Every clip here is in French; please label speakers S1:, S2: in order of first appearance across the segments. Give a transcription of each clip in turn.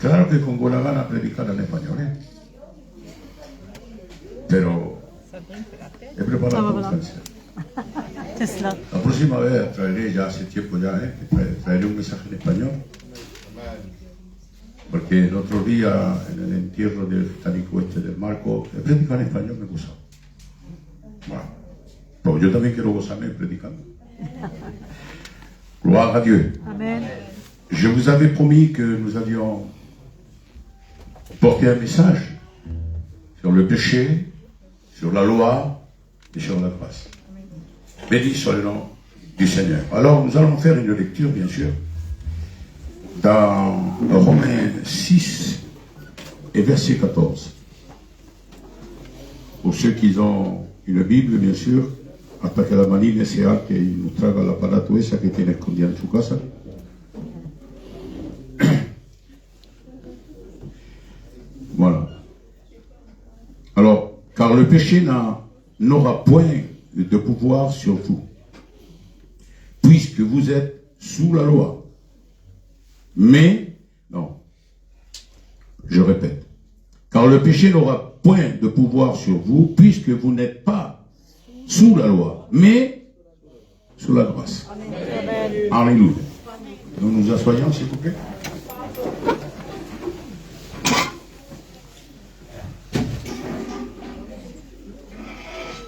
S1: Claro que con buena gana predicar en español, ¿eh? Pero he preparado con francés. La próxima vez traeré, ya hace tiempo ya, traeré un mensaje en español. Porque el otro día, en el entierro del británico del Marco, predicar en español me gusta. Bueno, pues yo también quiero gozarme predicando. Gloire à Dieu.
S2: Amen.
S1: Je vous avais promis que nous allions porter un message sur le péché, sur la loi et sur la grâce. Béni soit le nom du Seigneur. Alors nous allons faire une lecture, bien sûr, dans Romains 6 et verset 14. Pour ceux qui ont une Bible, bien sûr, hasta que la manine sea que nos traga el aparato esa que tiene escondida en su casa. Voilà. Alors, car le péché n'aura point de pouvoir sur vous, puisque vous êtes sous la loi. Mais, non, je répète, car le péché n'aura point de pouvoir sur vous, puisque vous n'êtes pas sous la loi, mais sous la grâce. Amen. Alléluia. Nous nous assoyons, s'il vous plaît.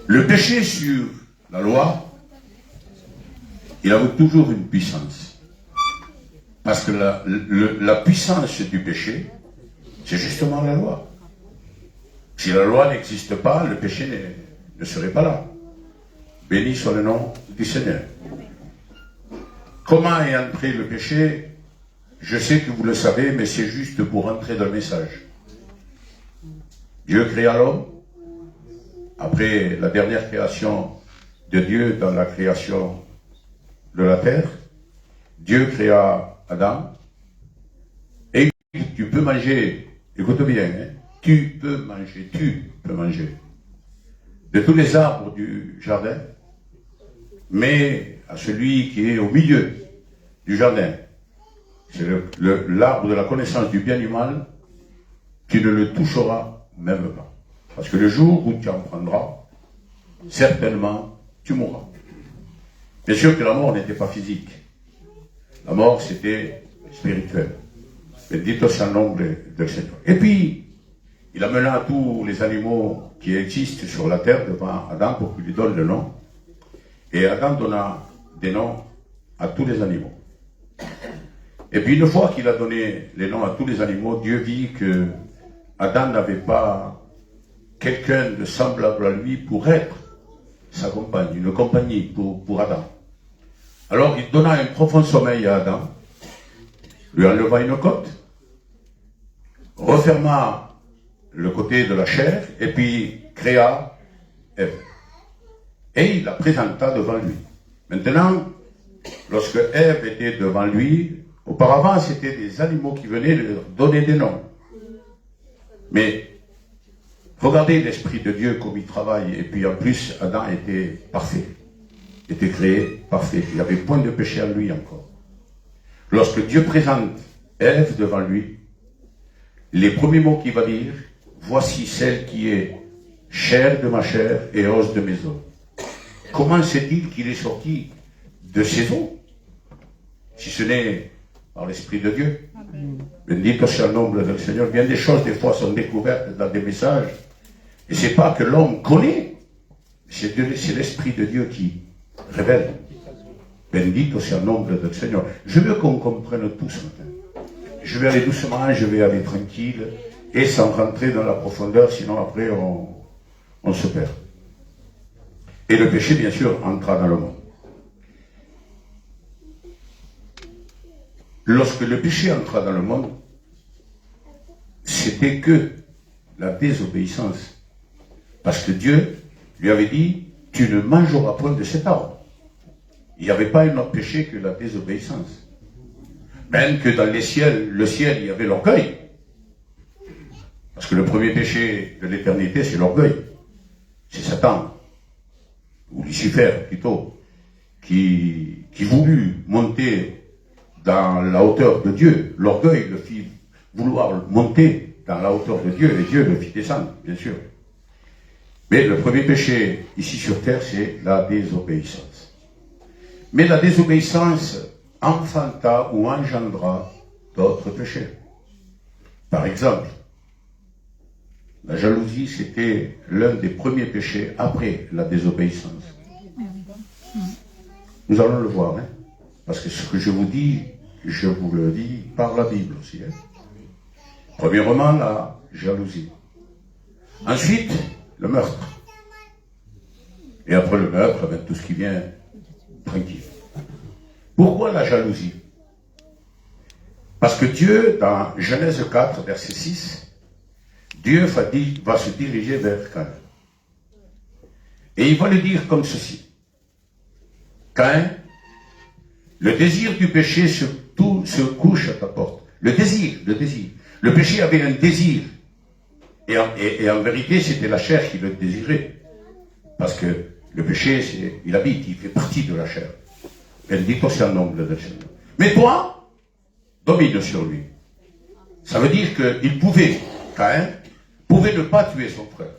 S1: Le péché sur la loi, il a toujours une puissance. Parce que la puissance du péché, c'est justement la loi. Si la loi n'existe pas, le péché ne serait pas là. Béni soit le nom du Seigneur. Comment est entré le péché? Je sais que vous le savez, mais c'est juste pour entrer dans le message. Dieu créa l'homme. Après la dernière création de Dieu dans la création de la terre, Dieu créa Adam. Et tu peux manger, écoute bien, hein, tu peux manger de tous les arbres du jardin, mais à celui qui est au milieu du jardin, c'est l'arbre de la connaissance du bien et du mal, tu ne le toucheras même pas. Parce que le jour où tu en prendras, certainement, tu mourras. Bien sûr que la mort n'était pas physique. La mort, c'était spirituel. Bendito sea el nombre del Seigneur. Et puis, il amena tous les animaux qui existent sur la terre devant Adam pour qu'il lui donne le nom. Et Adam donna des noms à tous les animaux. Et puis, une fois qu'il a donné les noms à tous les animaux, Dieu vit que Adam n'avait pas quelqu'un de semblable à lui pour être sa compagne, une compagnie pour Adam. Alors il donna un profond sommeil à Adam, lui enleva une côte, referma le côté de la chair et puis créa Ève. Et il la présenta devant lui. Maintenant, lorsque Ève était devant lui, auparavant c'était des animaux qui venaient leur donner des noms. Mais regardez l'Esprit de Dieu comme il travaille, et puis en plus, Adam était parfait, était créé parfait, il n'y avait point de péché en lui encore. Lorsque Dieu présente Ève devant lui, les premiers mots qu'il va dire, voici celle qui est chair de ma chair et os de mes os. Comment sait-il qu'il est sorti de ses os, si ce n'est par l'Esprit de Dieu? Bendito sea el nombre del Seigneur. Bien des choses, des fois, sont découvertes dans des messages. Et c'est pas que l'homme connaît, c'est l'Esprit de Dieu qui révèle. Bendito sea el nombre del Seigneur. Je veux qu'on comprenne tout ce matin. Je vais aller doucement, je vais aller tranquille, et sans rentrer dans la profondeur, sinon après on se perd. Et le péché, bien sûr, entra dans le monde. Lorsque le péché entra dans le monde, c'était que la désobéissance. Parce que Dieu lui avait dit, tu ne mangeras point de cet arbre. Il n'y avait pas un autre péché que la désobéissance. Même que dans le ciel, il y avait l'orgueil. Parce que le premier péché de l'éternité, c'est l'orgueil. C'est Satan, ou Lucifer plutôt, qui voulut monter dans la hauteur de Dieu. L'orgueil le fit vouloir monter dans la hauteur de Dieu, et Dieu le fit descendre, bien sûr. Mais le premier péché ici sur terre, c'est la désobéissance. Mais la désobéissance enfanta ou engendra d'autres péchés. Par exemple, la jalousie, c'était l'un des premiers péchés après la désobéissance. Nous allons le voir, hein? Parce que ce que je vous dis, je vous le dis par la Bible aussi. Hein? Premièrement, la jalousie. Ensuite, le meurtre. Et après le meurtre, tout ce qui vient tranquille. Pourquoi la jalousie? Parce que Dieu, dans Genèse 4, verset 6, Dieu va se diriger vers Caïn. Et il va lui dire comme ceci. Caïn, le désir du péché se couche à ta porte. Le désir. Le péché avait un désir. Et en vérité, c'était la chair qui le désirait. Parce que le péché, il habite, il fait partie de la chair. Bendito sea el nombre del Seigneur. Mais toi, domine sur lui. Ça veut dire qu'il pouvait, Caïn, pouvait ne pas tuer son frère.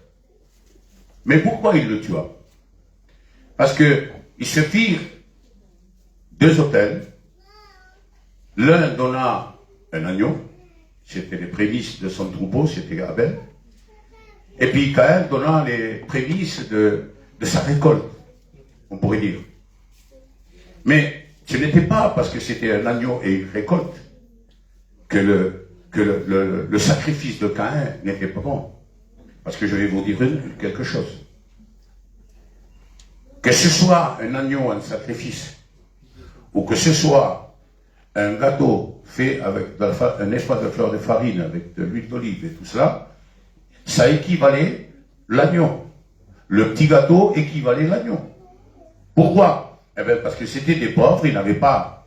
S1: Mais pourquoi il le tua? Parce qu'ils se firent deux autels. L'un donna un agneau, c'était les prémices de son troupeau, c'était Abel. Et puis Caïn donna les prémices de sa récolte, on pourrait dire. Mais ce n'était pas parce que c'était un agneau et une récolte que le sacrifice de Caïn n'était pas bon. Parce que je vais vous dire quelque chose. Que ce soit un agneau en sacrifice, ou que ce soit un gâteau fait avec un effort de fleurs de farine, avec de l'huile d'olive et tout cela, ça équivalait l'agneau. Le petit gâteau équivalait l'agneau. Pourquoi? Eh bien, parce que c'était des pauvres, ils n'avaient pas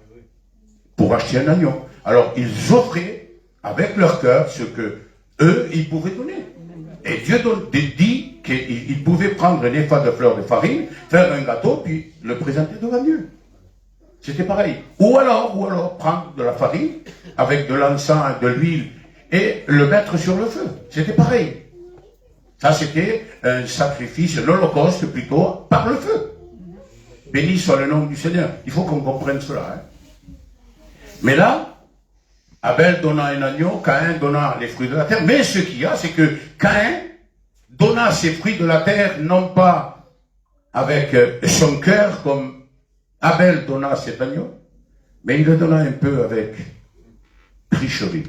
S1: pour acheter un agneau. Alors, ils offraient avec leur cœur ce que eux, ils pouvaient donner. Et Dieu dit qu'ils pouvaient prendre un effort de fleurs de farine, faire un gâteau, puis le présenter devant Dieu. C'était pareil. Ou alors prendre de la farine avec de l'encens, de l'huile, et le mettre sur le feu. C'était pareil. Ça, c'était un sacrifice, l'Holocauste plutôt, par le feu. Béni soit le nom du Seigneur. Il faut qu'on comprenne cela. Hein. Mais là, Abel donna un agneau, Caïn donna les fruits de la terre. Mais ce qu'il y a, c'est que Caïn donna ses fruits de la terre, non pas avec son cœur, comme Abel donna cet agneau, mais il le donna un peu avec tricherie.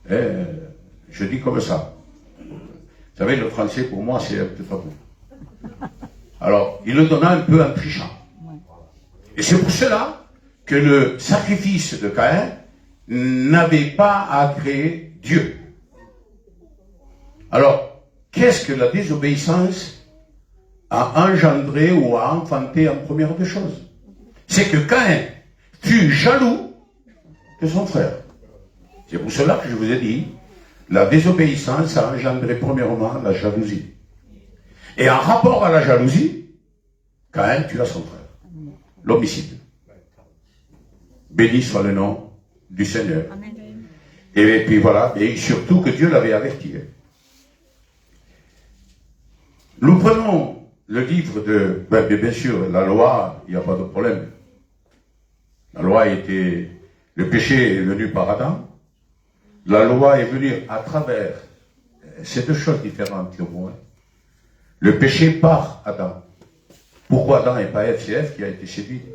S1: Je dis comme ça. Vous savez, le français, pour moi, c'est un peu tabou. Alors, il le donna un peu en trichant. Et c'est pour cela que le sacrifice de Caïn n'avait pas agréé Dieu. Alors, qu'est-ce que la désobéissance a engendré ou a enfanté en première des choses? C'est que Caïn fut jaloux de son frère. C'est pour cela que je vous ai dit, la désobéissance a engendré premièrement la jalousie. Et en rapport à la jalousie, Caïn tua son frère. L'homicide. Béni soit le nom du Seigneur. Amen. Et puis voilà, et surtout que Dieu l'avait averti. Nous prenons le livre de... bien sûr, la loi, il n'y a pas de problème. La loi était... Le péché est venu par Adam. La loi est venue à travers... C'est deux choses différentes pour moi. Le péché par Adam. Pourquoi Adam et pas Ève? C'est Ève qui a été séduite.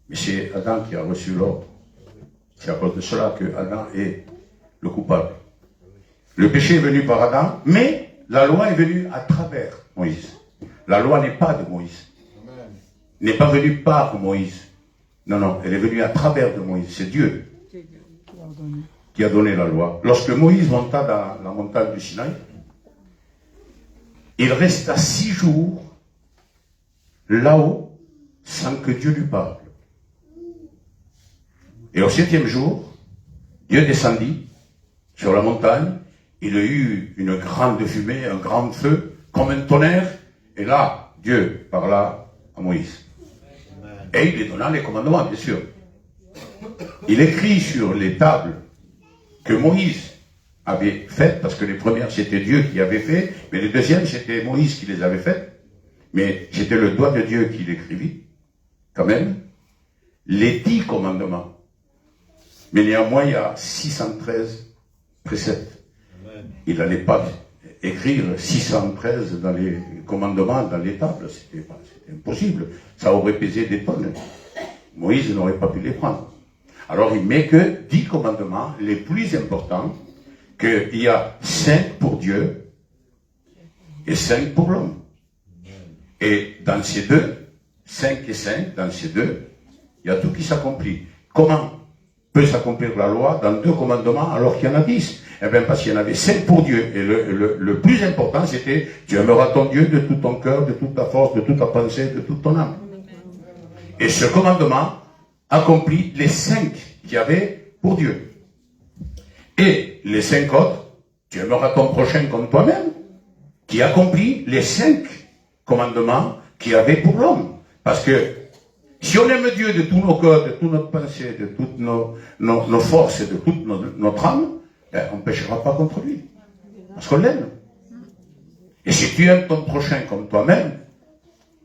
S1: Mais c'est Adam qui a reçu l'ordre. C'est à cause de cela que Adam est le coupable. Le péché est venu par Adam, mais la loi est venue à travers Moïse. La loi n'est pas de Moïse. N'est pas venue par Moïse. Non, elle est venue à travers de Moïse. C'est Dieu qui a donné la loi. Lorsque Moïse monta dans la montagne du Sinaï, il resta 6 jours là-haut sans que Dieu lui parle. Et au 7e jour, Dieu descendit sur la montagne, il y a eu une grande fumée, un grand feu, comme un tonnerre, et là, Dieu parla à Moïse. Et il lui donna les commandements, bien sûr. Il écrit sur les tables que Moïse avait faites, parce que les premières c'était Dieu qui avait fait, mais les deuxièmes c'était Moïse qui les avait faites, mais c'était le doigt de Dieu qui l'écrivit, quand même, les 10 commandements. Mais néanmoins, il y a 613 préceptes. Il n'allait pas écrire 613 dans les commandements, dans les tables, c'était impossible. Ça aurait pesé des tonnes. Moïse n'aurait pas pu les prendre. Alors il met que 10 commandements, les plus importants, qu'il y a 5 pour Dieu et 5 pour l'homme. Et dans ces deux, 5 et 5, dans ces deux, il y a tout qui s'accomplit. Comment peut s'accomplir la loi dans 2 commandements alors qu'il y en a 10? Eh bien parce qu'il y en avait 5 pour Dieu. Et le plus important c'était, tu aimeras ton Dieu de tout ton cœur, de toute ta force, de toute ta pensée, de toute ton âme. Et ce commandement accomplit les 5 qu'il y avait pour Dieu. Et les 5 autres, tu aimeras ton prochain comme toi-même, qui accomplit les 5 commandements qu'il y avait pour l'homme. Parce que si on aime Dieu de tous nos cœurs, de toute notre pensée, de toutes nos forces et de toute notre âme, ben, on ne péchera pas contre lui. Parce qu'on l'aime. Et si tu aimes ton prochain comme toi-même,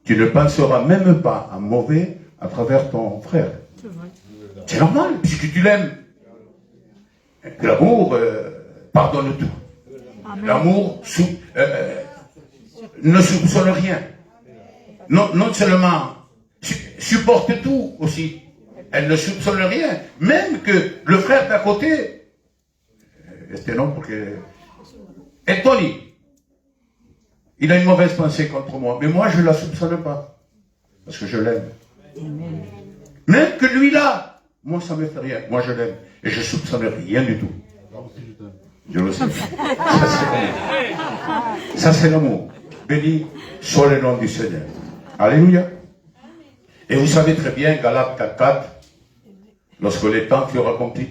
S1: tu ne penseras même pas à mauvais à travers ton frère. C'est normal, puisque tu l'aimes. L'amour pardonne tout. L'amour ne soupçonne rien. Non seulement supporte tout aussi. Elle ne soupçonne rien. Même que le frère d'à côté, et Tony, il a une mauvaise pensée contre moi, mais moi je ne la soupçonne pas. Parce que je l'aime. Même que lui là, moi ça ne me fait rien. Moi je l'aime. Et je ne soupçonne rien du tout. Je le sais. Ça c'est l'amour. Béni soit le nom du Seigneur. Alléluia. Et vous savez très bien, Galates 4:4, lorsque les temps furent accomplis,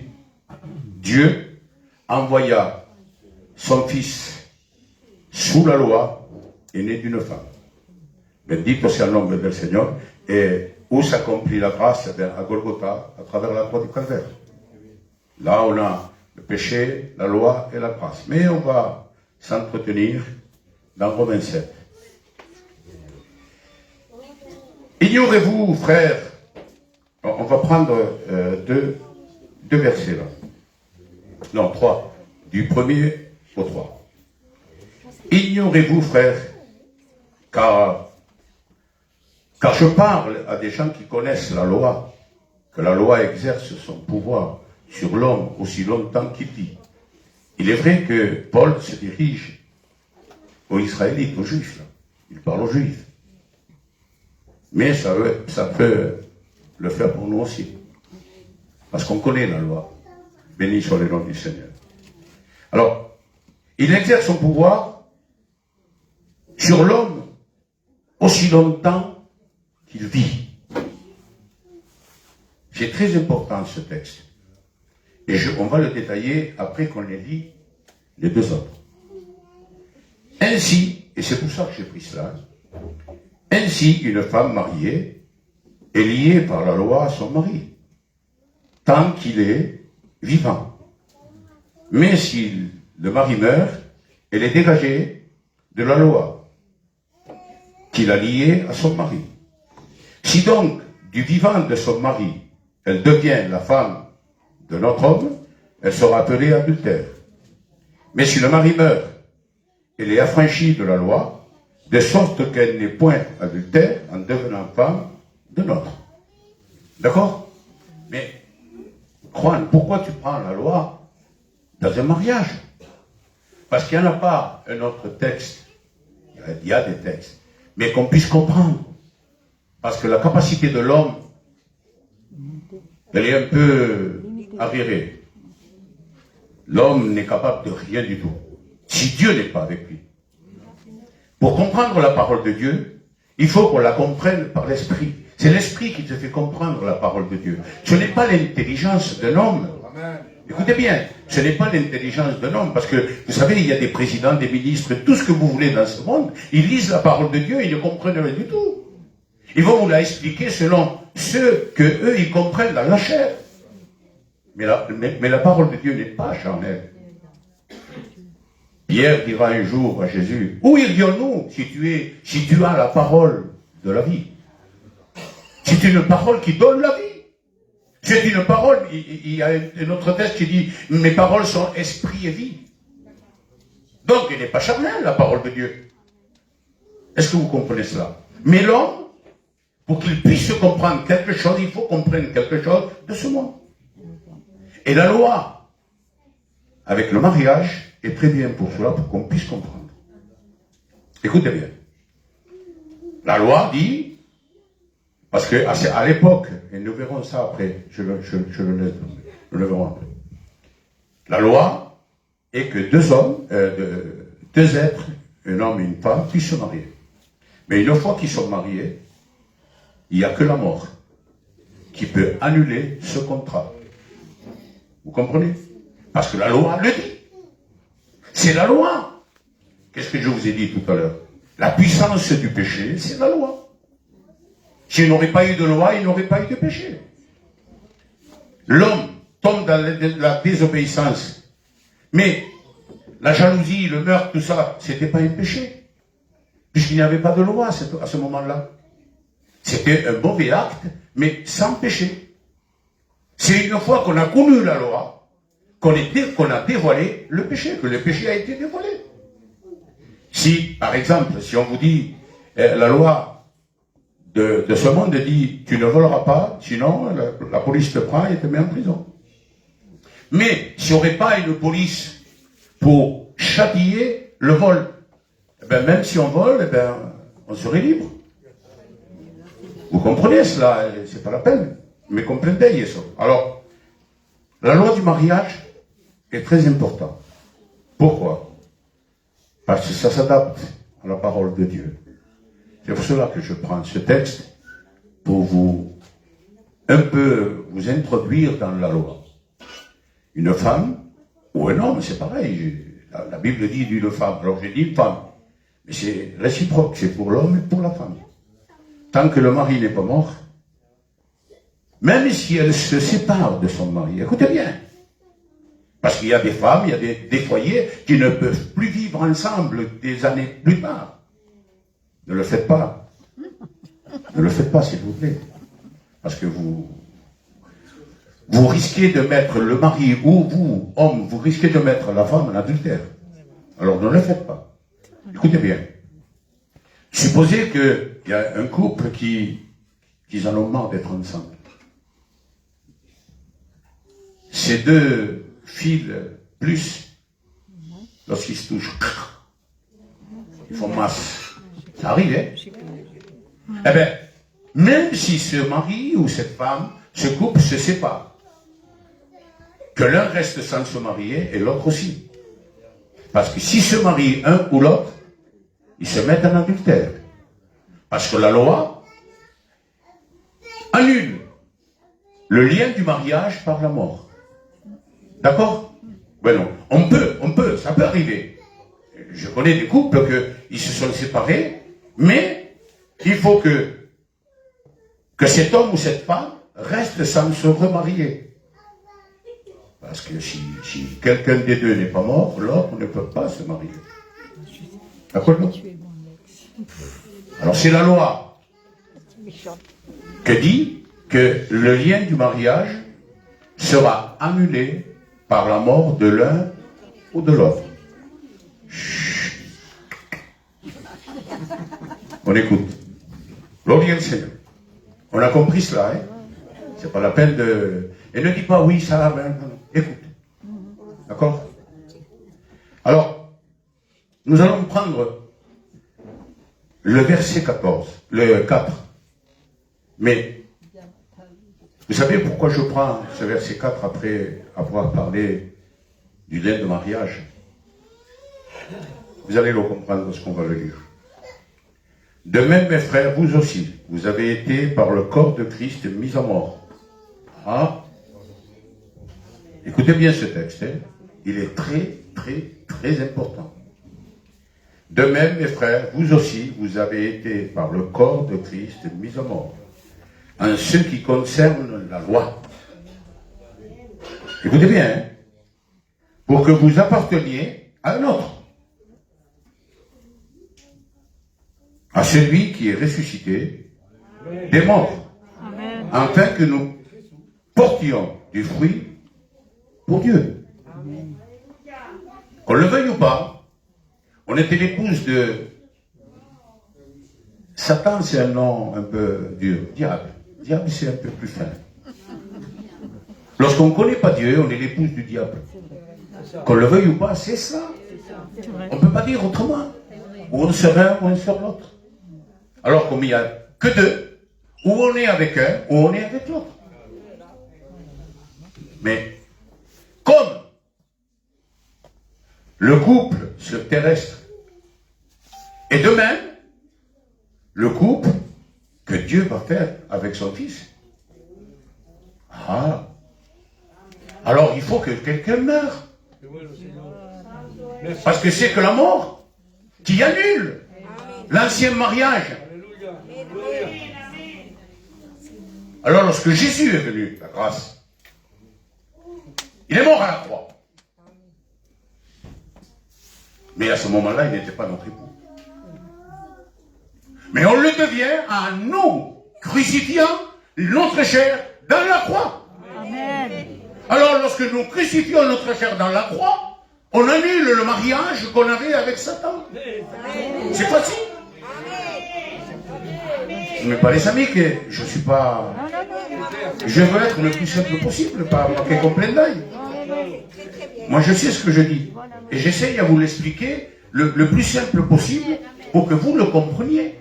S1: Dieu envoya son fils sous la loi et né d'une femme. Bendito sea el nombre del Seigneur. Et où s'accomplit la grâce? À Golgotha, à travers la croix du calvaire. Là, on a le péché, la loi et la grâce. Mais on va s'entretenir dans Romains 7. Ignorez-vous, frères, on va prendre deux versets là. Non, 3. Du 1er au 3. Ignorez-vous, frères, car je parle à des gens qui connaissent la loi, que la loi exerce son pouvoir sur l'homme aussi longtemps qu'il vit. Il est vrai que Paul se dirige aux Israélites, aux Juifs. Là. Il parle aux Juifs. Mais ça peut le faire pour nous aussi. Parce qu'on connaît la loi. Béni soit le nom du Seigneur. Alors, il exerce son pouvoir sur l'homme aussi longtemps qu'il vit. C'est très important ce texte. Et on va le détailler après qu'on ait lu les 2 autres. Ainsi, et c'est pour ça que j'ai pris cela, ainsi une femme mariée est liée par la loi à son mari, tant qu'il est vivant. Mais si le mari meurt, elle est dégagée de la loi qu'il a liée à son mari. Si donc, du vivant de son mari, elle devient la femme de notre homme, elle sera appelée adultère. Mais si le mari meurt, elle est affranchie de la loi, de sorte qu'elle n'est point adultère en devenant femme de notre. D'accord? Mais, Juan, pourquoi tu prends la loi dans un mariage? Parce qu'il n'y en a pas un autre texte. Il y a des textes. Mais qu'on puisse comprendre. Parce que la capacité de l'homme, elle est un peu arriérée. L'homme n'est capable de rien du tout. Si Dieu n'est pas avec lui. Pour comprendre la parole de Dieu, il faut qu'on la comprenne par l'esprit. C'est l'esprit qui te fait comprendre la parole de Dieu. Ce n'est pas l'intelligence d'un homme. Écoutez bien, ce n'est pas l'intelligence d'un homme, parce que, vous savez, il y a des présidents, des ministres, tout ce que vous voulez dans ce monde, ils lisent la parole de Dieu et ils ne comprennent rien du tout. Ils vont vous la expliquer selon ce que eux ils comprennent dans la chair. Mais la parole de Dieu n'est pas charnelle. Pierre dira un jour à Jésus, où irions-nous si tu as la parole de la vie? C'est une parole qui donne la vie. C'est une parole, il y a un autre texte qui dit, mes paroles sont esprit et vie. Donc, elle n'est pas charnelle, la parole de Dieu. Est-ce que vous comprenez cela? Mais l'homme, pour qu'il puisse comprendre quelque chose, il faut comprendre quelque chose de ce monde. Et la loi, avec le mariage, est très bien pour cela, pour qu'on puisse comprendre. Écoutez bien. La loi dit, parce qu'à l'époque, et nous verrons ça après, je le laisse, nous le verrons après. La loi est que deux êtres, un homme et une femme, puissent se marier. Mais une fois qu'ils sont mariés, il n'y a que la mort qui peut annuler ce contrat. Vous comprenez? Parce que la loi le dit. C'est la loi. Qu'est-ce que je vous ai dit tout à l'heure? La puissance du péché, c'est la loi. S'il n'aurait pas eu de loi, il n'aurait pas eu de péché. L'homme tombe dans la désobéissance. Mais la jalousie, le meurtre, tout ça, c'était pas un péché. Puisqu'il n'y avait pas de loi à ce moment-là. C'était un mauvais acte, mais sans péché. C'est une fois qu'on a connu la loi, qu'on a dévoilé le péché, que le péché a été dévoilé. Si, par exemple, si on vous dit, la loi de ce monde dit, tu ne voleras pas, sinon la police te prend et te met en prison. Mais s'il n'y aurait pas une police pour châtier le vol, eh ben, même si on vole, eh ben, on serait libre. Vous comprenez cela, c'est pas la peine. Mais comprenez ça. Alors, la loi du mariage est très importante. Pourquoi? Parce que ça s'adapte à la parole de Dieu. C'est pour cela que je prends ce texte pour vous introduire dans la loi. Une femme ou un homme, c'est pareil. La Bible dit d'une femme. Alors j'ai dit une femme. Mais c'est réciproque, c'est pour l'homme et pour la femme. Tant que le mari n'est pas mort, même si elle se sépare de son mari, écoutez bien, parce qu'il y a des femmes, il y a des foyers qui ne peuvent plus vivre ensemble des années plus tard. Ne le faites pas. Ne le faites pas, s'il vous plaît. Parce que vous risquez de mettre le mari, ou vous, homme, vous risquez de mettre la femme en adultère. Alors ne le faites pas. Écoutez bien. Supposez qu'il y a un couple qui en ont marre d'être ensemble. Ces deux fils plus, lorsqu'ils se touchent, ils font masse. Ça arrive, hein? Eh bien, même si ce mari ou cette femme, ce couple se sépare, que l'un reste sans se marier et l'autre aussi. Parce que si se marient un ou l'autre, ils se mettent en adultère. Parce que la loi annule le lien du mariage par la mort. D'accord? Ben non. On peut, ça peut arriver. Je connais des couples qui se sont séparés, mais il faut que cet homme ou cette femme reste sans se remarier. Parce que si quelqu'un des deux n'est pas mort, l'autre ne peut pas se marier. D'accord? Alors c'est la loi qui dit que le lien du mariage sera annulé par la mort de l'un ou de l'autre. On écoute. Gloire au Seigneur. On a compris cela, hein? C'est pas la peine de... Et ne dis pas oui, ça, ben, écoute. D'accord? Alors, nous allons prendre le verset 14, le 4. Mais, vous savez pourquoi je prends ce verset 4 après avoir parlé du lien de mariage? Vous allez le comprendre ce qu'on va le lire. De même, mes frères, vous aussi, vous avez été par le corps de Christ mis à mort. Ah, écoutez bien ce texte, hein? Il est très, très, très important. De même, mes frères, vous aussi, vous avez été par le corps de Christ mis à mort. En ce qui concerne la loi. Écoutez bien, hein, pour que vous apparteniez à un autre, à celui qui est ressuscité des morts,
S2: Amen.
S1: afin que nous portions du fruit pour Dieu. Qu'on le veuille ou pas, on était l'épouse de Satan, c'est un nom un peu dur. Diable. Diable, c'est un peu plus fin. Lorsqu'on ne connaît pas Dieu, on est l'épouse du diable. Qu'on le veuille ou pas, c'est ça. On ne peut pas dire autrement. Ou on sert un, ou on sert l'autre. Alors comme il n'y a que deux, ou on est avec un, ou on est avec l'autre. Mais comme le couple sur terrestre est de même, le couple que Dieu va faire avec son Fils. Ah. Alors il faut que quelqu'un meure. Parce que c'est que la mort qui annule l'ancien mariage. Alors lorsque Jésus est venu, la grâce, il est mort à la croix. Mais à ce moment-là, il n'était pas notre époux. Mais on le devient en nous, crucifiant notre chair dans la croix.
S2: Amen.
S1: Alors lorsque nous crucifions notre chair dans la croix, on annule le mariage qu'on avait avec Satan. C'est facile. Mais pas les amis que je ne suis pas... Je veux être le plus simple possible, pas manquer comme plein d'œil. Moi je sais ce que je dis. Et j'essaye à vous l'expliquer le plus simple possible pour que vous le compreniez.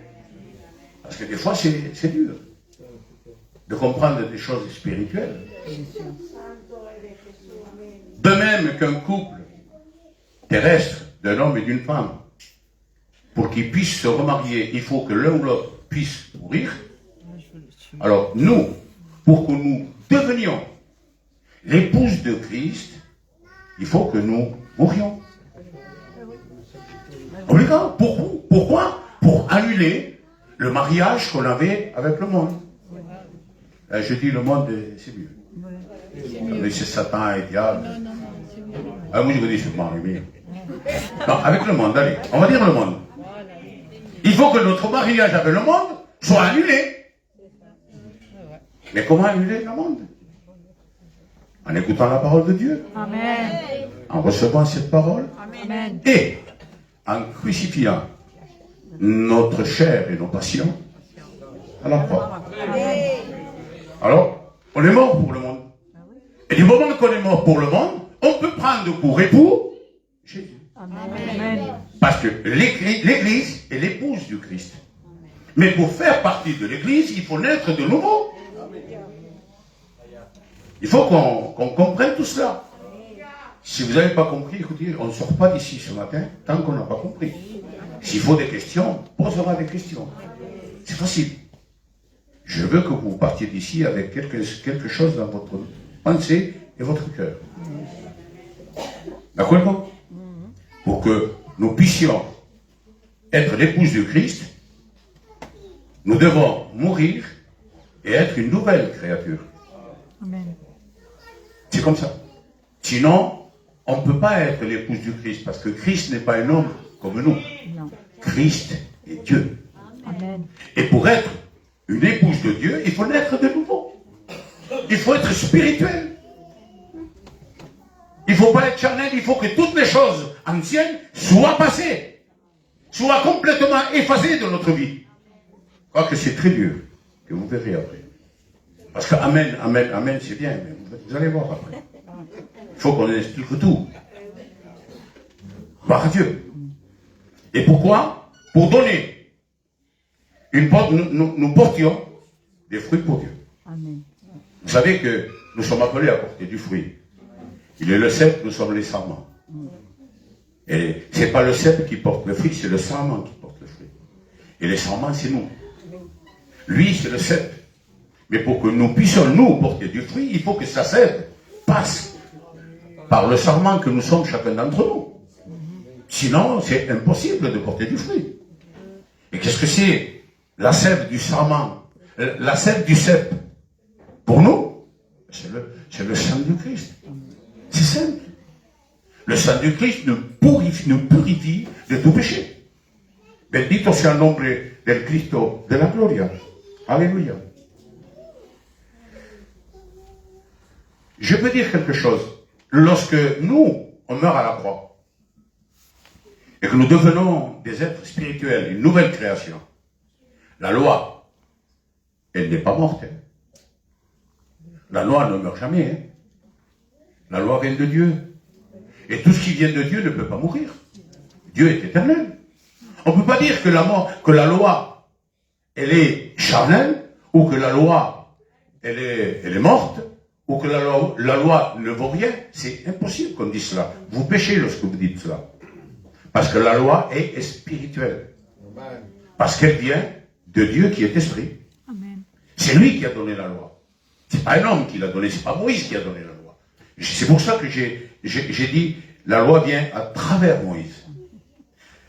S1: Parce que des fois c'est dur de comprendre des choses spirituelles. De même qu'un couple terrestre d'un homme et d'une femme, pour qu'ils puissent se remarier, il faut que l'un ou l'autre puisse mourir. Alors nous, pour que nous devenions l'épouse de Christ, il faut que nous mourions. Obligatoire. Pourquoi? Pour annuler le mariage qu'on avait avec le monde. Je dis le monde, c'est mieux. Mais c'est Satan et diable. Moi je vous dis, c'est mari mieux. Non, avec le monde, allez, on va dire le monde. Il faut que notre mariage avec le monde soit annulé. Mais comment annuler le monde? En écoutant la parole de Dieu.
S2: Amen.
S1: En recevant cette parole.
S2: Amen.
S1: Et en crucifiant notre chair et nos passions à la croix. Alors, on est mort pour le monde. Et du moment qu'on est mort pour le monde, on peut prendre pour époux Jésus.
S2: Amen.
S1: Parce que l'Église est l'épouse du Christ. Mais pour faire partie de l'Église, il faut naître de nouveau. Il faut qu'on comprenne tout cela. Si vous n'avez pas compris, écoutez, on ne sort pas d'ici ce matin tant qu'on n'a pas compris. S'il faut des questions, posera des questions. C'est facile. Je veux que vous partiez d'ici avec quelque chose dans votre pensée et votre cœur. D'accord? Pour que nous puissions être l'épouse du Christ, nous devons mourir et être une nouvelle créature.
S2: Amen.
S1: C'est comme ça. Sinon, on ne peut pas être l'épouse du Christ, parce que Christ n'est pas un homme comme nous.
S2: Non.
S1: Christ est Dieu.
S2: Amen.
S1: Et pour être une épouse de Dieu, il faut naître de nouveau. Il faut être spirituel. Il ne faut pas être charnel, il faut que toutes les choses anciennes soient passées, soient complètement effacées de notre vie. Je crois que c'est très dur, que vous verrez après. Parce que Amen, Amen, Amen, c'est bien, mais vous allez voir après. Il faut qu'on explique tout. Par Dieu. Et pourquoi? Pour donner nous portions des fruits pour Dieu.
S2: Amen.
S1: Vous savez que nous sommes appelés à porter du fruit. Il est le cep, nous sommes les sarments. Et ce n'est pas le cep qui porte le fruit, c'est le sarment qui porte le fruit. Et les sarments, c'est nous. Lui, c'est le cep. Mais pour que nous puissions, nous, porter du fruit, il faut que sa sève passe par le sarment que nous sommes chacun d'entre nous. Sinon, c'est impossible de porter du fruit. Et qu'est-ce que c'est la sève du sarment? La sève du cep. Pour nous, c'est le sang du Christ. C'est simple. Le sang de Christ nous purifie de tout péché. Bendito sea el nombre del Cristo de la gloria. Alléluia. Je peux dire quelque chose. Lorsque nous, on meurt à la croix, et que nous devenons des êtres spirituels, une nouvelle création, la loi, elle n'est pas morte. Hein. La loi ne meurt jamais. Hein. La loi vient de Dieu. Et tout ce qui vient de Dieu ne peut pas mourir. Dieu est éternel. On ne peut pas dire que la loi, elle est charnelle, ou que la loi, elle est morte, ou que la loi ne vaut rien. C'est impossible qu'on dise cela. Vous péchez lorsque vous dites cela. Parce que la loi est spirituelle. Parce qu'elle vient de Dieu qui est esprit.
S2: Amen.
S1: C'est lui qui a donné la loi. C'est pas un homme qui l'a donné, c'est pas Moïse qui a donné la loi. C'est pour ça que j'ai dit, la loi vient à travers Moïse.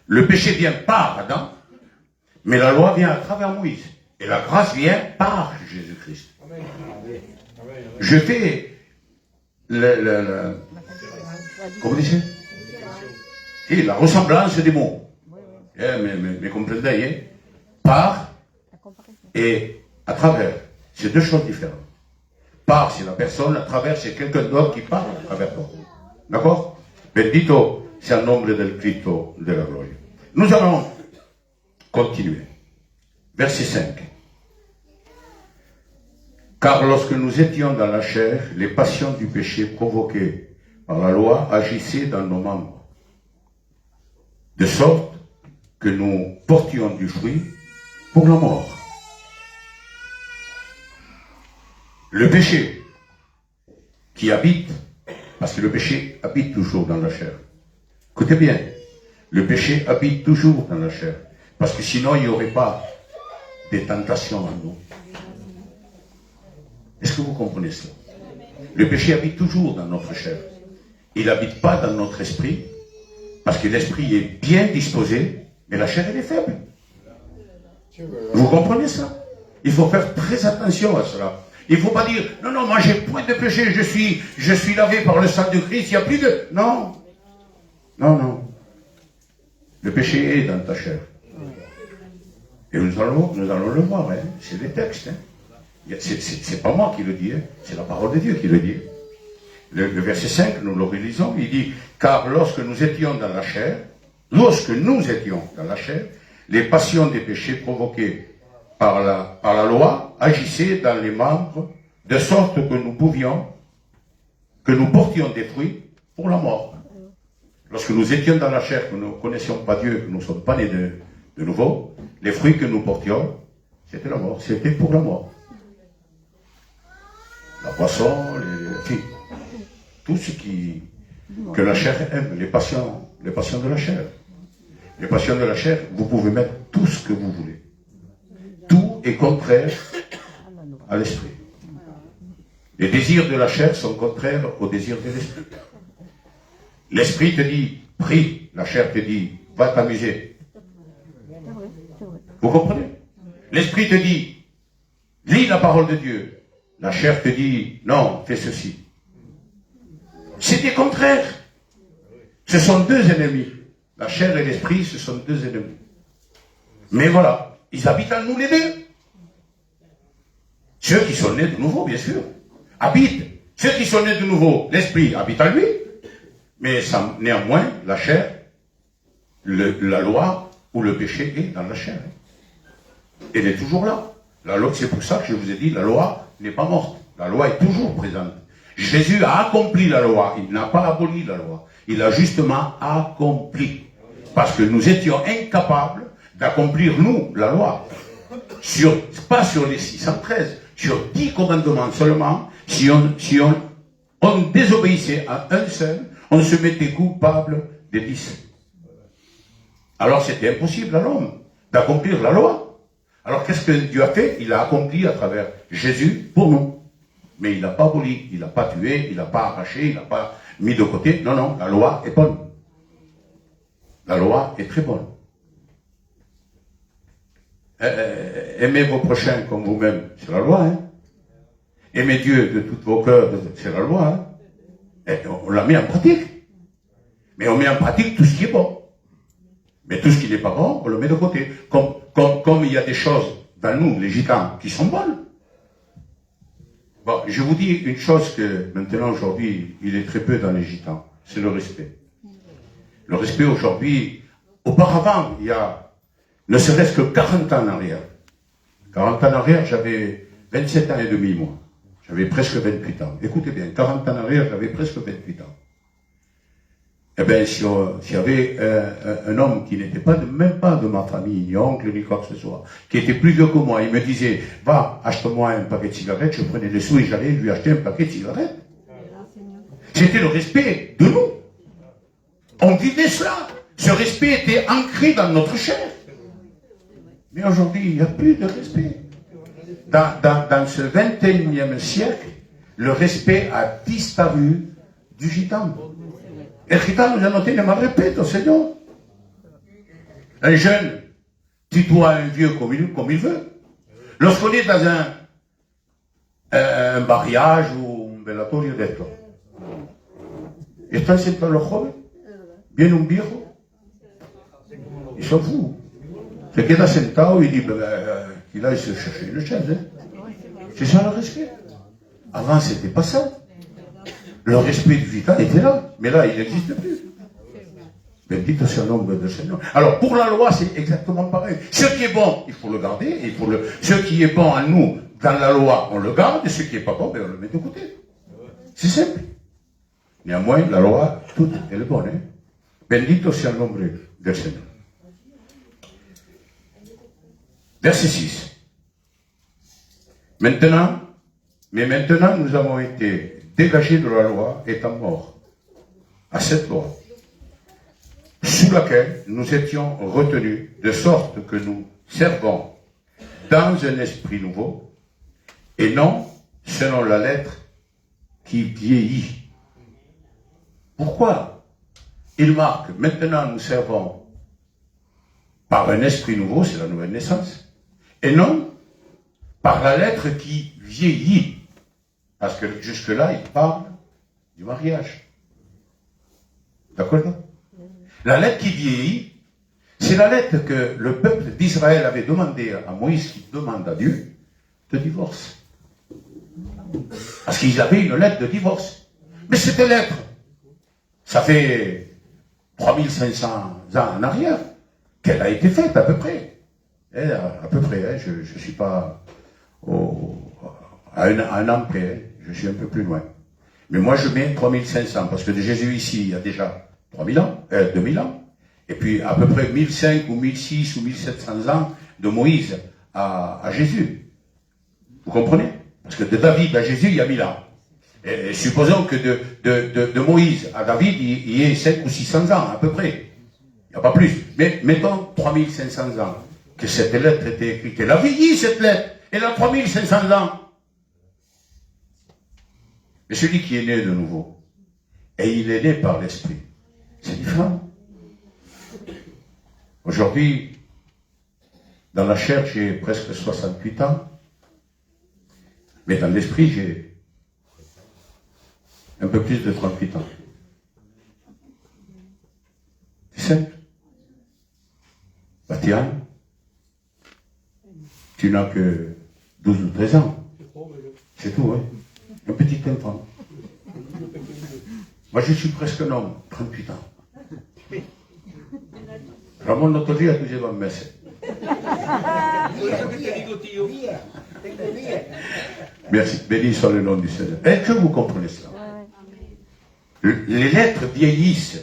S1: Le péché vient par Adam, mais la loi vient à travers Moïse. Et la grâce vient par Jésus-Christ. Je fais comment dites-vous? Et la ressemblance des mots. Mais comprenez, hein? Par et à travers. C'est deux choses différentes. Par, c'est la personne, à travers, c'est quelqu'un d'autre qui parle à travers toi. D'accord? Bendito sia il nombre del Cristo de la gloria. Nous allons continuer. Verset 5. Car lorsque nous étions dans la chair, les passions du péché provoquées par la loi agissaient dans nos membres, de sorte que nous portions du fruit pour la mort. Le péché qui habite, parce que le péché habite toujours dans la chair. Écoutez bien, le péché habite toujours dans la chair, parce que sinon il n'y aurait pas des tentations en nous. Est-ce que vous comprenez cela? Le péché habite toujours dans notre chair. Il n'habite pas dans notre esprit, parce que l'esprit est bien disposé, mais la chair elle est faible. Vous comprenez ça? Il faut faire très attention à cela. Il ne faut pas dire, non, non, moi j'ai point de péché, je suis lavé par le sang de Christ, il n'y a plus de... Non. Non, non. Le péché est dans ta chair. Et nous allons le voir, hein. C'est des textes. Hein. C'est pas moi qui le dis, hein. C'est la parole de Dieu qui le dit. Le verset 5, nous le relisons, il dit, car lorsque nous étions dans la chair, les passions des péchés provoqués par la loi agissaient dans les membres de sorte que nous portions des fruits pour la mort. Lorsque nous étions dans la chair, que nous ne connaissions pas Dieu, que nous ne sommes pas nés de nouveau, les fruits que nous portions, c'était la mort, c'était pour la mort. La poisson, tout ce que la chair aime, les passions de la chair. Les passions de la chair, vous pouvez mettre tout ce que vous voulez. Tout est contraire à l'esprit. Les désirs de la chair sont contraires aux désirs de l'esprit. L'esprit te dit, prie. La chair te dit, va t'amuser. Vous comprenez? L'esprit te dit, lis la parole de Dieu. La chair te dit, non, fais ceci. C'est des contraires. Ce sont deux ennemis. La chair et l'esprit, ce sont deux ennemis. Mais voilà, ils habitent en nous les deux. Ceux qui sont nés de nouveau, bien sûr, habitent. Ceux qui sont nés de nouveau, l'esprit habite en lui. Mais néanmoins, la chair, la loi ou le péché est dans la chair. Elle est toujours là. C'est pour ça que je vous ai dit, la loi n'est pas morte. La loi est toujours présente. Jésus a accompli la loi. Il n'a pas aboli la loi. Il a justement accompli. Parce que nous étions incapables d'accomplir, nous, la loi. Pas sur les 613, sur 10 commandements seulement. Si on désobéissait à un seul, on se mettait coupable des 10. Alors c'était impossible à l'homme d'accomplir la loi. Alors qu'est-ce que Dieu a fait? Il a accompli à travers Jésus pour nous. Mais il n'a pas aboli, il n'a pas tué, il n'a pas arraché, il n'a pas mis de côté. Non, non, la loi est bonne. La loi est très bonne. Aimez vos prochains comme vous-même, c'est la loi. Hein? Aimez Dieu de tous vos cœurs, c'est la loi. Hein? Et on la met en pratique. Mais on met en pratique tout ce qui est bon. Mais tout ce qui n'est pas bon, on le met de côté. Comme il y a des choses dans nous, les gitans, qui sont bonnes. Bon, je vous dis une chose que maintenant, aujourd'hui, il est très peu dans les gitans. C'est le respect. Le respect aujourd'hui, auparavant, il y a ne serait-ce que 40 ans en arrière. 40 ans en arrière, j'avais 27 ans et demi, moi. J'avais presque 28 ans. Écoutez bien, 40 ans en arrière, j'avais presque 28 ans. Eh bien, s'il y avait un homme qui n'était pas même pas de ma famille, ni oncle, ni quoi que ce soit, qui était plus vieux que moi, il me disait, va, achète-moi un paquet de cigarettes, je prenais les sous et j'allais lui acheter un paquet de cigarettes. C'était le respect de nous. On vivait cela. Ce respect était ancré dans notre chair. Mais aujourd'hui, il n'y a plus de respect. Dans ce 21e siècle, le respect a disparu du gitan. Et le gitan nous a noté, ne me répète, Seigneur. Un jeune tutoie un vieux comme il veut. Lorsqu'on est dans un mariage ou un velatorio d'esto, están sentados los jóvenes, viene un viejo, il s'en fout. Se queda sentado y dit, qu'il aille se chercher une chaise. C'est ça le respect. Avant, c'était pas ça. Le respect du gitan était là, mais là, il n'existe plus. Bendito sea el nombre del Seigneur. Alors, pour la loi, c'est exactement pareil. Ce qui est bon, il faut le garder. Ce qui est bon à nous, dans la loi, on le garde. Et ce qui n'est pas bon, ben, on le met de côté. C'est simple. Néanmoins, la loi, toute, elle est bonne. Hein? Bendito sea el nombre del Seigneur. Verset 6. Maintenant, nous avons été dégagés de la loi, étant morts à cette loi, sous laquelle nous étions retenus, de sorte que nous servons dans un esprit nouveau, et non selon la lettre qui vieillit. Pourquoi? Il marque, maintenant nous servons par un esprit nouveau, c'est la nouvelle naissance, et non par la lettre qui vieillit. Parce que jusque-là, il parle du mariage. D'accord? La lettre qui vieillit, c'est la lettre que le peuple d'Israël avait demandé à Moïse, qui demande à Dieu, de divorce. Parce qu'ils avaient une lettre de divorce. Mais cette lettre, ça fait 3500 ans en arrière qu'elle a été faite, à peu près. À peu près, hein, je ne suis pas à un an près, hein, je suis un peu plus loin. Mais moi, je mets 3500, parce que de Jésus ici, il y a déjà 2000 ans, et puis à peu près 1500 ou 1600 ou 1700 ans de Moïse à Jésus. Vous comprenez? Parce que de David à Jésus, il y a 1000 ans. Et supposons que de Moïse à David, il y ait 500 ou 600 ans, à peu près. Il n'y a pas plus. Mais mettons 3500 ans que cette lettre était écrite. Elle a vieilli, cette lettre. Elle a 3500 ans. Mais celui qui est né de nouveau, et il est né par l'esprit, c'est différent. Aujourd'hui, dans la chair, j'ai presque 68 ans, mais dans l'esprit, j'ai un peu plus de 38 ans. C'est simple. Bastien, tu n'as que 12 ou 13 ans. C'est tout, hein. Un petit enfant. Moi, je suis presque un homme, 38 ans. Ramon l'autre dia tu llevas meses. Merci, béni soit le nom du Seigneur. Est-ce que vous comprenez cela? Les lettres vieillissent,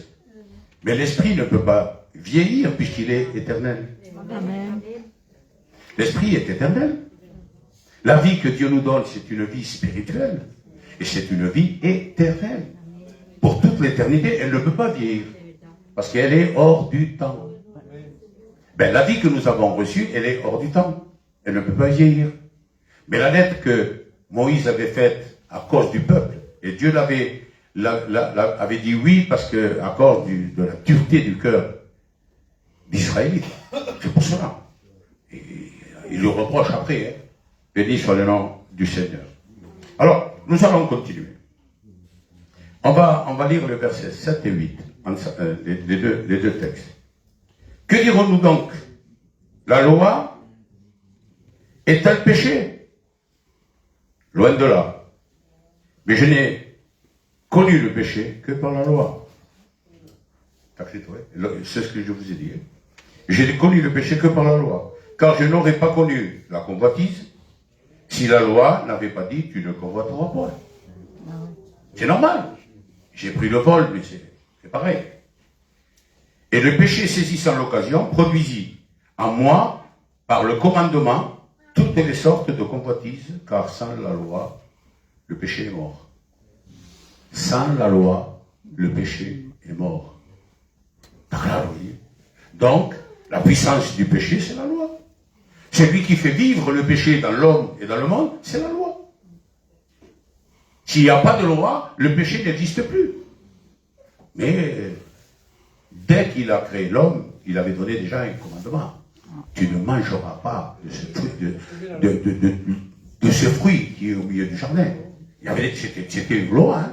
S1: mais l'esprit ne peut pas vieillir puisqu'il est éternel.
S2: Amen.
S1: L'esprit est éternel. La vie que Dieu nous donne, c'est une vie spirituelle. Et c'est une vie éternelle. Pour toute l'éternité, elle ne peut pas vieillir. Parce qu'elle est hors du temps. Ben, la vie que nous avons reçue, elle est hors du temps. Elle ne peut pas vieillir. Mais la lettre que Moïse avait faite à cause du peuple, et Dieu avait dit oui parce que à cause de la dureté du cœur d'Israël. C'est pour cela. Et il le reproche après. Hein. Béni soit le nom du Seigneur. Alors, nous allons continuer. On va lire le verset 7 et 8, les deux textes. Que dirons-nous donc? La loi est-elle péché? Loin de là. Mais je n'ai connu le péché que par la loi. C'est ce que je vous ai dit. Je n'ai connu le péché que par la loi. Car je n'aurais pas connu la convoitise si la loi n'avait pas dit tu ne convoiteras point. C'est normal. J'ai pris le vol, mais c'est pareil. Et le péché saisissant l'occasion produisit en moi, par le commandement, toutes les sortes de convoitises, car sans la loi, le péché est mort. Sans la loi, le péché est mort. Donc, la puissance du péché, c'est la loi. Celui qui fait vivre le péché dans l'homme et dans le monde, c'est la loi. S'il n'y a pas de loi, le péché n'existe plus. Mais dès qu'il a créé l'homme, il avait donné déjà un commandement. Tu ne mangeras pas de ce fruit qui est au milieu du jardin. C'était une loi. Hein?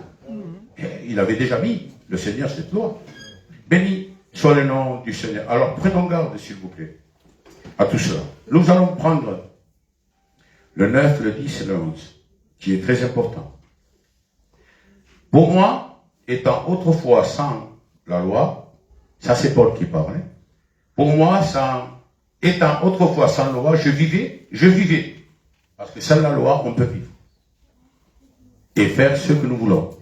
S1: Il avait déjà mis, le Seigneur, cette loi. Béni soit le nom du Seigneur. Alors prenons garde, s'il vous plaît, à tout cela. Nous allons prendre le 9, le 10 et le 11, qui est très important. Pour moi, étant autrefois sans la loi, ça c'est Paul qui parle, hein. Pour moi, étant autrefois sans loi, je vivais, parce que sans la loi, on peut vivre et faire ce que nous voulons.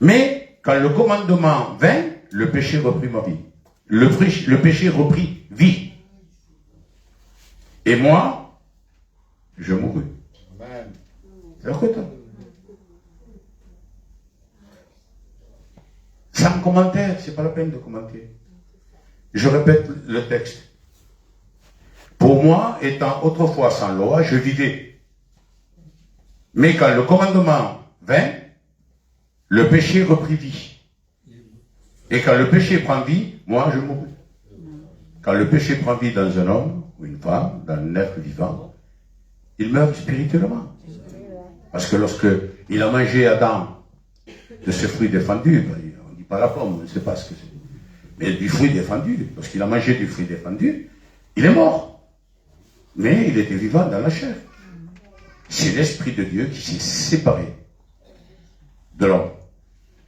S1: Mais quand le commandement vint, le péché reprit ma vie. Le péché reprit vie. Et moi, je mourus. C'est important. Sans commentaire, c'est pas la peine de commenter. Je répète le texte. Pour moi, étant autrefois sans loi, je vivais. Mais quand le commandement vint, le péché reprit vie. Et quand le péché prend vie, moi je mourus. Quand le péché prend vie dans un homme ou une femme, dans un être vivant, il meurt spirituellement. Parce que lorsque il a mangé Adam de ce fruit défendu, on ne dit pas la pomme, on ne sait pas ce que c'est, mais du fruit défendu, lorsqu'il a mangé du fruit défendu, il est mort. Mais il était vivant dans la chair. C'est l'Esprit de Dieu qui s'est séparé de l'homme.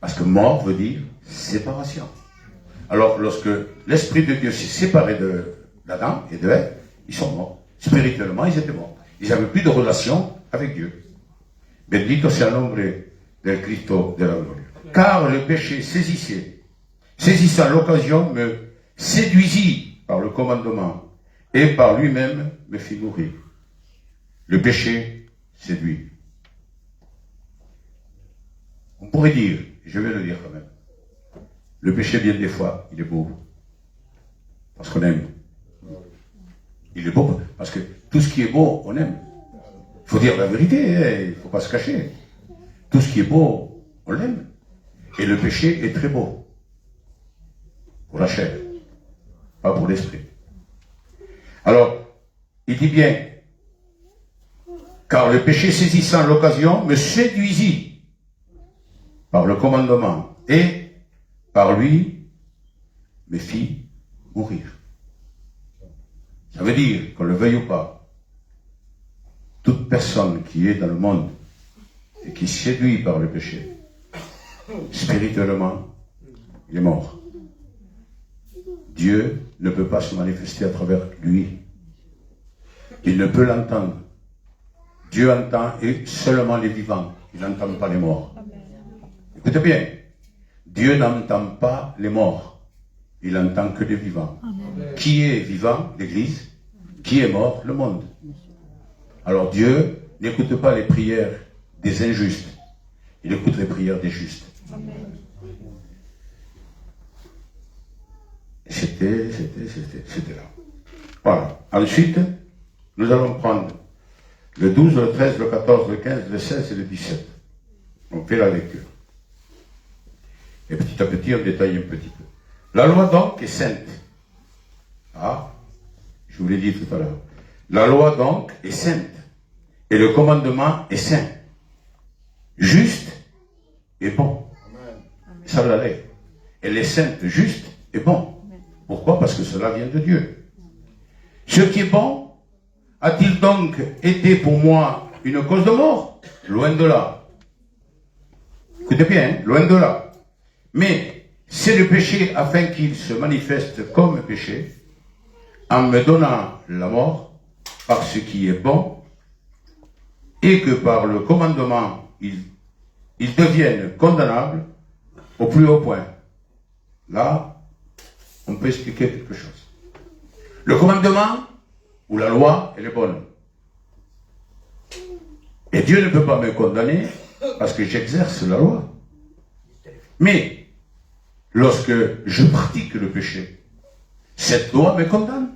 S1: Parce que mort veut dire séparation. Alors, lorsque l'Esprit de Dieu s'est séparé d'Adam et de Ève, ils sont morts. Spirituellement, ils étaient morts. Ils n'avaient plus de relation avec Dieu. Bendito sea el nombre del Cristo de la gloria. Car le péché saisissant l'occasion, me séduisit par le commandement et par lui-même me fit mourir. Le péché séduit. On pourrait dire, je vais le dire quand même, le péché, bien des fois, il est beau. Parce qu'on aime. Il est beau, parce que tout ce qui est beau, on aime. Il faut dire la vérité, hein, il ne faut pas se cacher. Tout ce qui est beau, on l'aime. Et le péché est très beau. Pour la chair, pas pour l'esprit. Alors, il dit bien, car le péché saisissant l'occasion me séduisit par le commandement et par lui me fit mourir. Ça veut dire, qu'on le veuille ou pas, toute personne qui est dans le monde et qui est séduit par le péché, spirituellement, il est mort. Dieu ne peut pas se manifester à travers lui. Il ne peut l'entendre. Dieu entend et seulement les vivants. Il n'entend pas les morts. Écoutez bien. Dieu n'entend pas les morts. Il n'entend que les vivants. Amen. Qui est vivant? L'Église. Qui est mort? Le monde. Alors Dieu n'écoute pas les prières des injustes. Il écoute les prières des justes. Amen. C'était là. Voilà. Ensuite, nous allons prendre le 12, le 13, le 14, le 15, le 16 et le 17. On fait la lecture. Et petit à petit, on détaille un petit peu. La loi donc est sainte. Ah, je vous l'ai dit tout à l'heure. La loi donc est sainte. Et le commandement est saint. Juste et bon. ça la lègue. Elle est sainte, juste et bon. Pourquoi? Parce que cela vient de Dieu. Ce qui est bon, a-t-il donc été pour moi une cause de mort? Loin de là. Écoutez bien, hein, loin de là. Mais c'est le péché afin qu'il se manifeste comme péché, en me donnant la mort par ce qui est bon, et que par le commandement, ils deviennent condamnables au plus haut point. Là, on peut expliquer quelque chose. Le commandement ou la loi, elle est bonne. Et Dieu ne peut pas me condamner parce que j'exerce la loi. Mais, lorsque je pratique le péché, cette loi me condamne.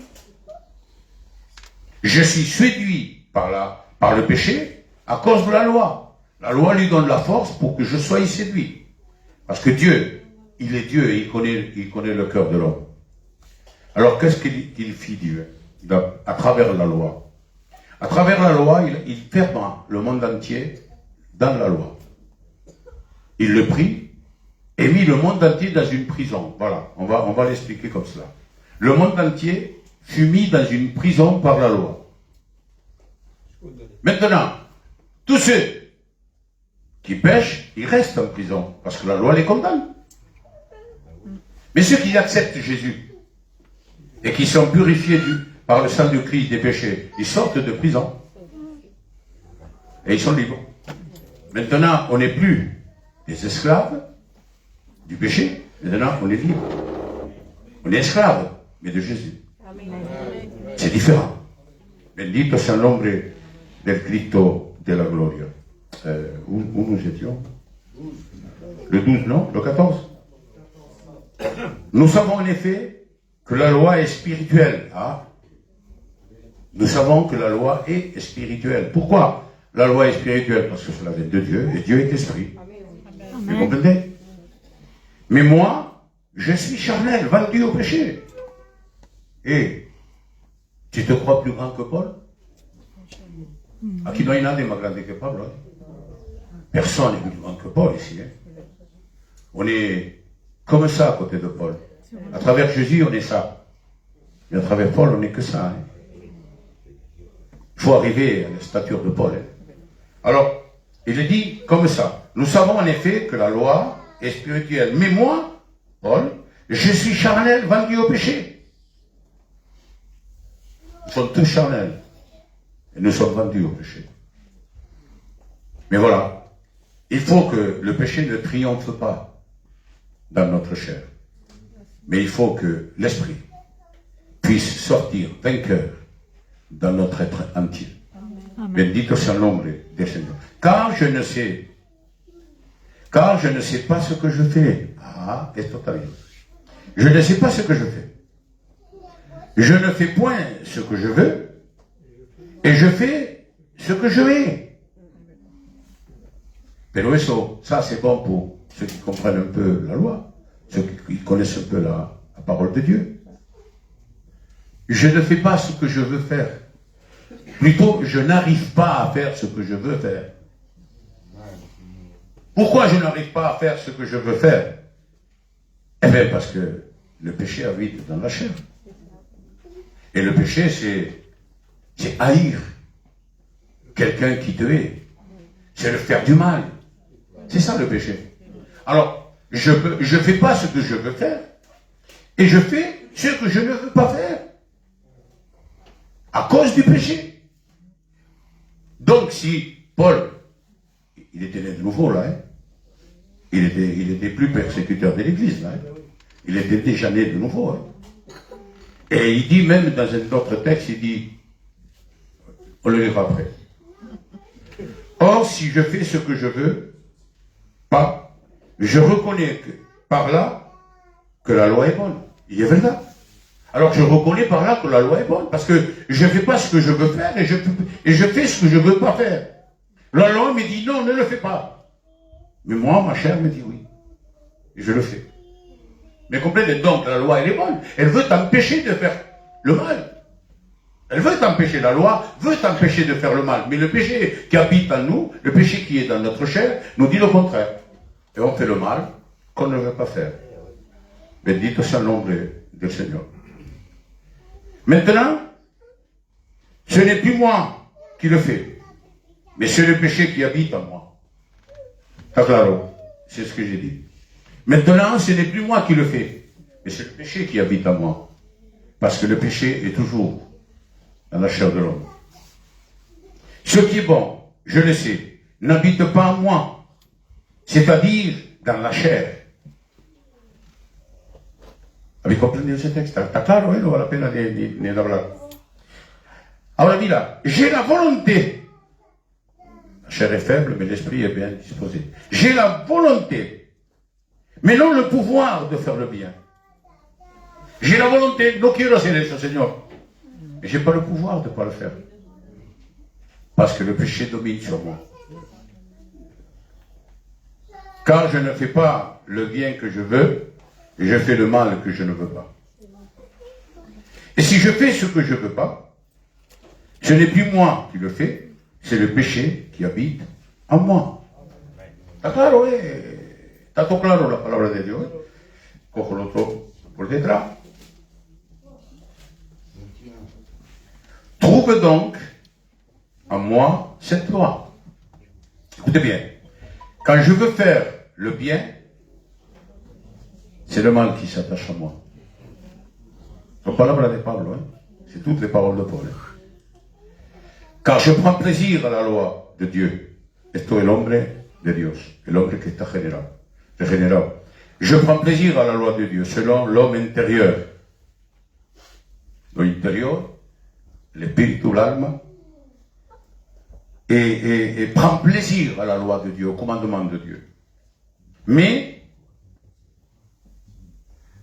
S1: Je suis séduit par le péché à cause de la loi. La loi lui donne la force pour que je sois séduit. Parce que Dieu, il est Dieu et il connaît le cœur de l'homme. Alors qu'est-ce qu'il fit Dieu à travers la loi? À travers la loi, il ferme le monde entier dans la loi. Il le prit et mit le monde entier dans une prison. Voilà, on va l'expliquer comme cela. Le monde entier fut mis dans une prison par la loi. Maintenant, tous ceux qui pêchent, ils restent en prison, parce que la loi les condamne. Mais ceux qui acceptent Jésus, et qui sont purifiés par le sang du Christ des péchés, ils sortent de prison. Et ils sont libres. Maintenant, on n'est plus des esclaves du péché, maintenant on est libre. On est esclaves, mais de Jésus. C'est différent. Bendito sea el nombre del Cristo de la gloria. Où nous étions? Le 12, non? Le 14? Nous savons en effet que la loi est spirituelle. Ah. Nous savons que la loi est spirituelle. Pourquoi la loi est spirituelle? Parce que cela vient de Dieu, et Dieu est esprit. Vous comprenez? Mais moi, je suis charnel, vendu au péché. Et tu te crois plus grand que Paul? Aquí no hay nadie más grande que Pablo. Personne n'est plus grand que Paul ici. On est comme ça à côté de Paul. À travers Jésus, on est ça. Mais à travers Paul, on n'est que ça. Il faut arriver à la stature de Paul. Alors, il est dit comme ça. Nous savons en effet que la loi est spirituelle. Mais moi, Paul, je suis charnel, vendu au péché. Nous sommes tous charnels. Et nous sommes vendus au péché. Mais voilà. Il faut que le péché ne triomphe pas dans notre chair. Mais il faut que l'esprit puisse sortir vainqueur dans notre être entier. Bendito sea el nombre del Seigneur. Car je ne sais pas ce que je fais. Ah, esto está bien. Je ne sais pas ce que je fais. Je ne fais point ce que je veux, et je fais ce que je hais. Pero eso, ça c'est bon pour ceux qui comprennent un peu la loi, ceux qui connaissent un peu la parole de Dieu. Je ne fais pas ce que je veux faire. Plutôt, je n'arrive pas à faire ce que je veux faire. Pourquoi je n'arrive pas à faire ce que je veux faire? Eh bien, parce que le péché habite dans la chair. Et le péché, c'est haïr quelqu'un qui te hait. C'est le faire du mal. C'est ça le péché. Alors, je ne fais pas ce que je veux faire, et je fais ce que je ne veux pas faire. À cause du péché. Donc, si Paul, il était né de nouveau là, il était plus persécuteur de l'Église là, il était déjà né de nouveau. Et il dit même dans un autre texte, il dit, on le lira après. Or, si je fais ce que je veux, pas, je reconnais par là que la loi est bonne. Il est vrai. Alors je reconnais par là que la loi est bonne, parce que je ne fais pas ce que je veux faire, et je fais ce que je ne veux pas faire. La loi me dit non, ne le fais pas. Mais moi, ma chair me dit oui. Et je le fais. Mais comprenez, donc la loi elle est bonne. Elle veut t'empêcher de faire le mal. Elle veut t'empêcher, la loi veut t'empêcher de faire le mal. Mais le péché qui habite en nous, le péché qui est dans notre chair, nous dit le contraire. Et on fait le mal, qu'on ne veut pas faire. Bendito sea el nombre del Seigneur. Maintenant, ce n'est plus moi qui le fais, mais c'est le péché qui habite en moi. Está claro? C'est ce que j'ai dit. Maintenant, ce n'est plus moi qui le fais, mais c'est le péché qui habite en moi. Parce que le péché est toujours dans la chair de l'homme. Ce qui est bon, je le sais, n'habite pas en moi, c'est-à-dire dans la chair. ¿Habéis comprendido ese texto? Está claro, no vale la pena ni hablar. Ahora mira, j'ai la volonté. La chair est faible, mais l'esprit est bien disposé. J'ai la volonté, mais non le pouvoir de faire le bien. J'ai la volonté, no quiero hacer eso, Señor. Mais je n'ai pas le pouvoir de ne pas le faire. Parce que le péché domine sur moi. Quand je ne fais pas le bien que je veux, je fais le mal que je ne veux pas. Et si je fais ce que je ne veux pas, ce n'est plus moi qui le fais, c'est le péché qui habite en moi. Está claro, Está todo claro la palabra de Dios. Cojo el otro por detrás. Trouve donc en moi cette loi. Écoutez bien. Quand je veux faire le bien, c'est le mal qui s'attache à moi. La palabra de Pablo, c'est toutes les paroles de Paul. Car je prends plaisir à la loi de Dieu. Esto es el hombre de Dios, el hombre que está regenerado. Je prends plaisir à la loi de Dieu, selon l'homme intérieur. Lo interior, l'espíritu, l'alma, et prend plaisir à la loi de Dieu, au commandement de Dieu. Mais,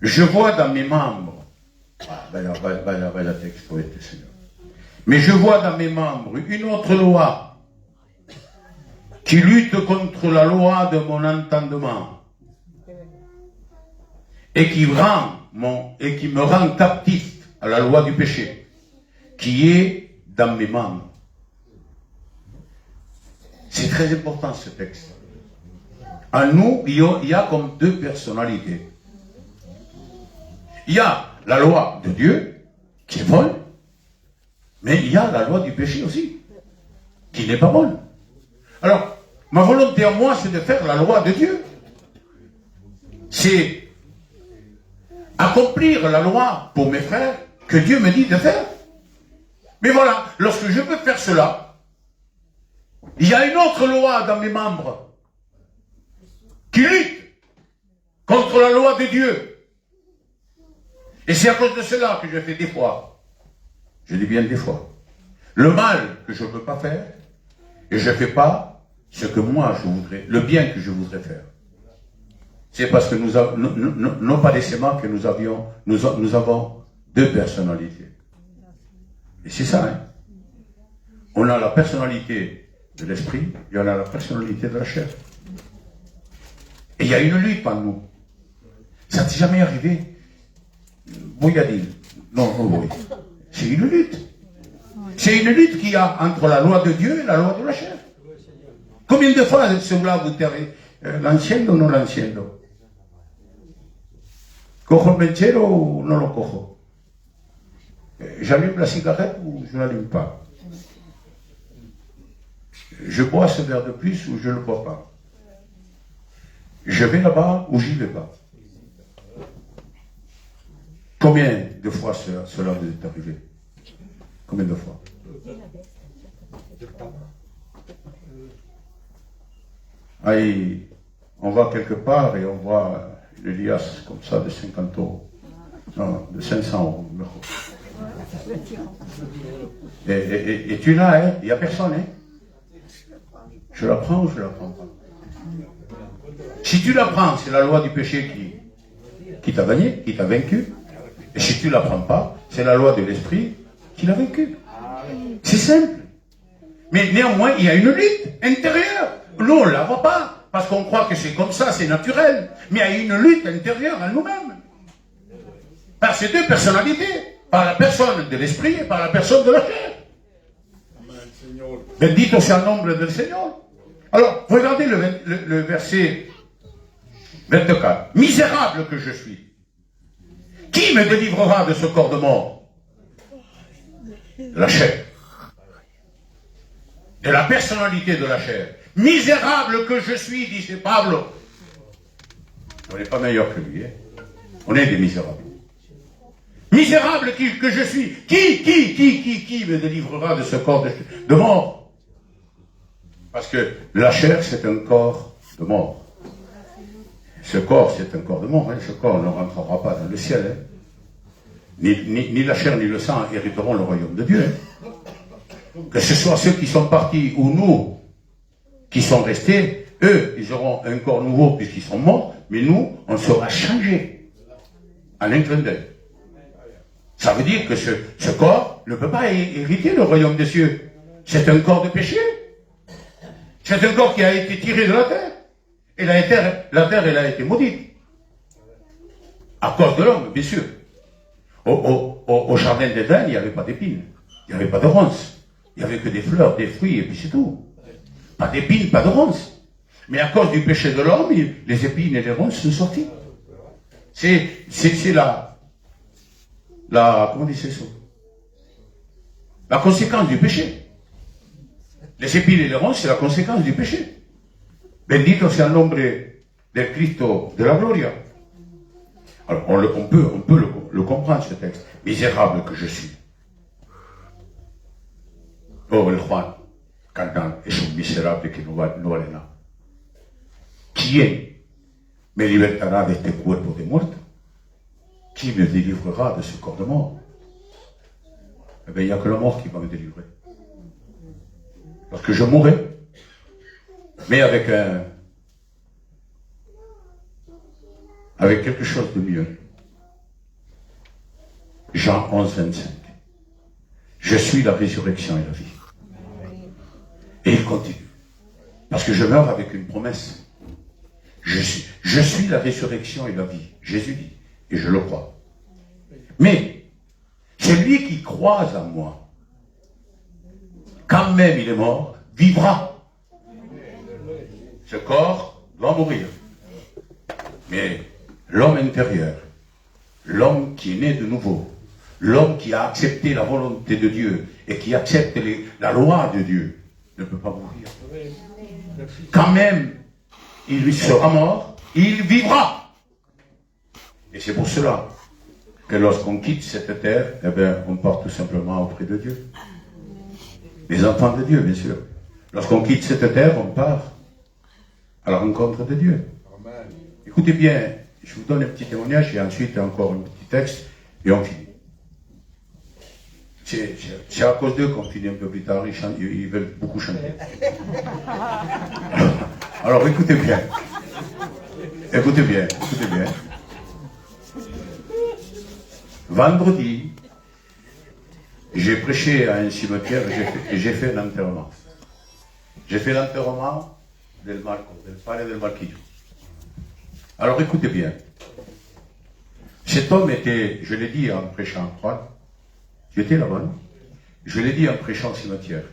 S1: je vois dans mes membres, vaya texto este, Seigneur. Mais je vois dans mes membres une autre loi qui lutte contre la loi de mon entendement et qui me rend captif à la loi du péché qui est dans mes membres. C'est très important ce texte. En nous, il y a comme deux personnalités. Il y a la loi de Dieu qui est bonne, mais il y a la loi du péché aussi, qui n'est pas bonne. Alors, ma volonté à moi, c'est de faire la loi de Dieu. C'est accomplir la loi pour mes frères que Dieu me dit de faire. Mais voilà, lorsque je veux faire cela, il y a une autre loi dans mes membres qui lutte contre la loi de Dieu. Et c'est à cause de cela que je fais des fois, je dis bien des fois, le mal que je ne veux pas faire, et je ne fais pas ce que moi je voudrais, le bien que je voudrais faire. C'est parce que non pas décemment que nous avons deux personnalités. Et c'est ça, On a la personnalité de l'esprit et on a la personnalité de la chair. Et il y a une lutte en nous. Ça ne t'est jamais arrivé. Voy a dire, non, oui. C'est une lutte. C'est une lutte qu'il y a entre la loi de Dieu et la loi de la chair. Combien de fois cela vous direz, l'enciendo o no l'enciendo? ¿Cojo el mechero o no lo cojo? ¿J'allume la cigarette ou je ne l'allume pas? Je bois ce verre de plus ou je ne le bois pas? Je vais là-bas ou j'y vais pas? Combien de fois cela vous est arrivé? Combien de fois? Ahí, on va quelque part et on voit une liasse comme ça de 50 euros. Non, de 500 euros. Et tu l'as, il n'y a personne. Je la prends ou je la prends pas? Si tu la prends, c'est la loi du péché qui t'a gagné, qui t'a vaincu. Et si tu ne la prends pas, c'est la loi de l'esprit qui l'a vaincu. C'est simple. Mais néanmoins, il y a une lutte intérieure. Nous, on ne la voit pas, parce qu'on croit que c'est comme ça, c'est naturel. Mais il y a une lutte intérieure en nous-mêmes. Par ces deux personnalités. Par la personne de l'esprit et par la personne de la chair. Bendito sea el nombre del Seigneur. Alors, regardez le verset 24. Misérable que je suis. Qui me délivrera de ce corps de mort? La chair. De la personnalité de la chair. Misérable que je suis, disait Pablo. On n'est pas meilleur que lui. Hein? On est des misérables. Misérable que je suis. Qui me délivrera de ce corps de mort? Parce que la chair, c'est un corps de mort. Ce corps, c'est un corps de mort. Hein? Ce corps ne rentrera pas dans le ciel. Hein? Ni la chair ni le sang hériteront le royaume de Dieu. Hein? Que ce soit ceux qui sont partis ou nous qui sont restés, eux, ils auront un corps nouveau puisqu'ils sont morts, mais nous, on sera changés en un clin d'œil. Ça veut dire que ce corps ne peut pas hériter le royaume des cieux. C'est un corps de péché. C'est un corps qui a été tiré de la terre. Et la terre, elle a été maudite. À cause de l'homme, bien sûr. Au jardin d'Éden, il n'y avait pas d'épines. Il n'y avait pas de ronces. Il n'y avait que des fleurs, des fruits, et puis c'est tout. Pas d'épines, pas de ronces. Mais à cause du péché de l'homme, les épines et les ronces sont sorties. C'est comment dit ça? La conséquence du péché. Les épines et les ronces, c'est la conséquence du péché. Bendito sea el nombre del Cristo de la gloria. Alors, on peut le comprendre, ce texte. Misérable que je suis. Oh, el Juan, cantan, es un miserable que no vale nada. ¿Quién me libertará de este cuerpo de muerto? Qui me délivrera de ce corps de mort? Eh bien, il n'y a que la mort qui va me délivrer. Parce que je mourrai, mais avec quelque chose de mieux. Jean 11, 25. Je suis la résurrection et la vie. Et il continue. Parce que je meurs avec une promesse. Je suis la résurrection et la vie. Jésus dit. Et je le crois. Mais, celui qui croit en moi, quand même il est mort, vivra. Ce corps doit mourir. Mais l'homme intérieur, l'homme qui est né de nouveau, l'homme qui a accepté la volonté de Dieu et qui accepte la loi de Dieu, ne peut pas mourir. Quand même, il lui sera mort, il vivra. Et c'est pour cela que lorsqu'on quitte cette terre, eh bien, on part tout simplement auprès de Dieu. Les enfants de Dieu, bien sûr. Lorsqu'on quitte cette terre, on part à la rencontre de Dieu. Amen. Écoutez bien, je vous donne un petit témoignage et ensuite encore un petit texte et on finit. C'est à cause d'eux qu'on finit un peu plus tard, ils veulent beaucoup chanter. Alors écoutez bien. Écoutez bien. Vendredi, j'ai prêché à un cimetière et j'ai fait un enterrement. J'ai fait l'enterrement del père del Marquillo. Alors écoutez bien. Cet homme était, je l'ai dit en prêchant, j'étais là-bas, non? Je l'ai dit en prêchant au cimetière.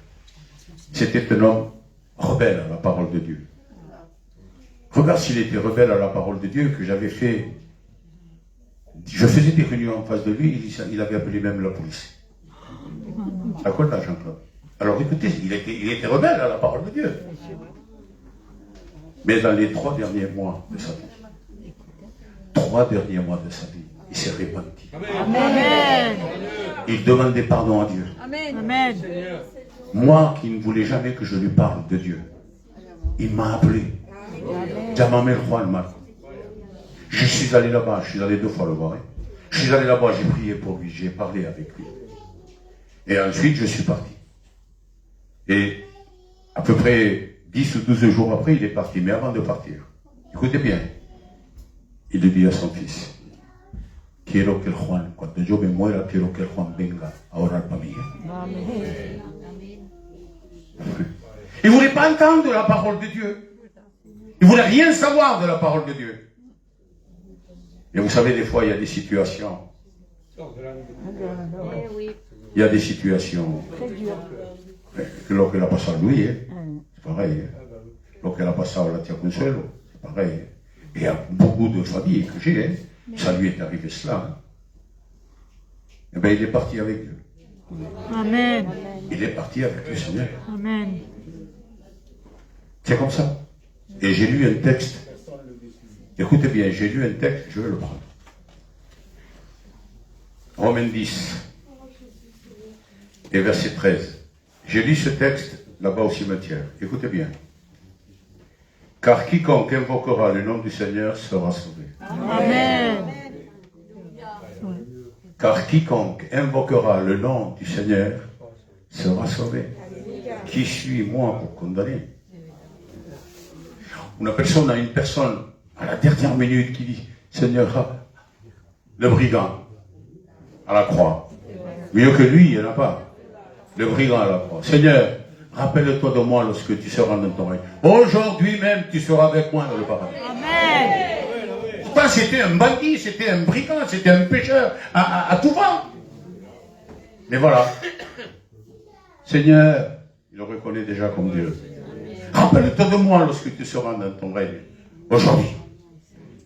S1: C'était un homme rebelle à la parole de Dieu. Regarde s'il était rebelle à la parole de Dieu, que j'avais fait. Je faisais des réunions en face de lui, il avait appelé même la police. D'accord, là, Jean-Claude? Alors écoutez, il était rebelle à la parole de Dieu. Mais dans les 3 derniers mois de sa vie, il s'est repenti.
S2: Amen.
S1: Il demandait pardon à Dieu.
S2: Amen.
S1: Moi qui ne voulais jamais que je lui parle de Dieu, il m'a appelé. Llámame Juan Marco. Je suis allé là-bas, je suis allé 2 fois le voir. Hein. Je suis allé là-bas, j'ai prié pour lui, j'ai parlé avec lui. Et ensuite, je suis parti. Et à peu près 10 ou 12 jours après, il est parti. Mais avant de partir, écoutez bien, il dit à son fils, quiero que el Juan, cuando yo me muera, quiero que el Juan venga a orar para mí. Il ne voulait pas entendre la parole de Dieu. Il ne voulait rien savoir de la parole de Dieu. Et vous savez, des fois, il y a des situations. Il y a des situations. Que lo que le ha pasado a Luis, c'est pareil. Lo que le ha pasado a la tía Consuelo, c'est pareil. Et à beaucoup de familles que j'ai, hein, ça lui est arrivé cela. Hein. Eh bien, il est parti avec Dieu.
S2: Amen.
S1: Il est parti avec le Seigneur.
S2: Amen.
S1: C'est comme ça. Et j'ai lu un texte. Écoutez bien, j'ai lu un texte, je vais le prendre. Romains 10 et verset 13. J'ai lu ce texte là-bas au cimetière. Écoutez bien. Car quiconque invoquera le nom du Seigneur sera sauvé.
S2: Amen.
S1: Car quiconque invoquera le nom du Seigneur sera sauvé. Qui suis moi pour condamner? On a une personne à la dernière minute qui dit, Seigneur, le brigand à la croix. Mieux que lui, il n'y en a pas. Le brigand à la croix. Seigneur, rappelle-toi de moi lorsque tu seras dans ton règne. Aujourd'hui même, tu seras avec moi dans le paradis.
S2: Amen.
S1: Pourtant, c'était un bandit, c'était un brigand, c'était un pécheur à tout vent. Mais voilà. Seigneur, il le reconnaît déjà comme Dieu. Rappelle-toi de moi lorsque tu seras dans ton règne. Aujourd'hui.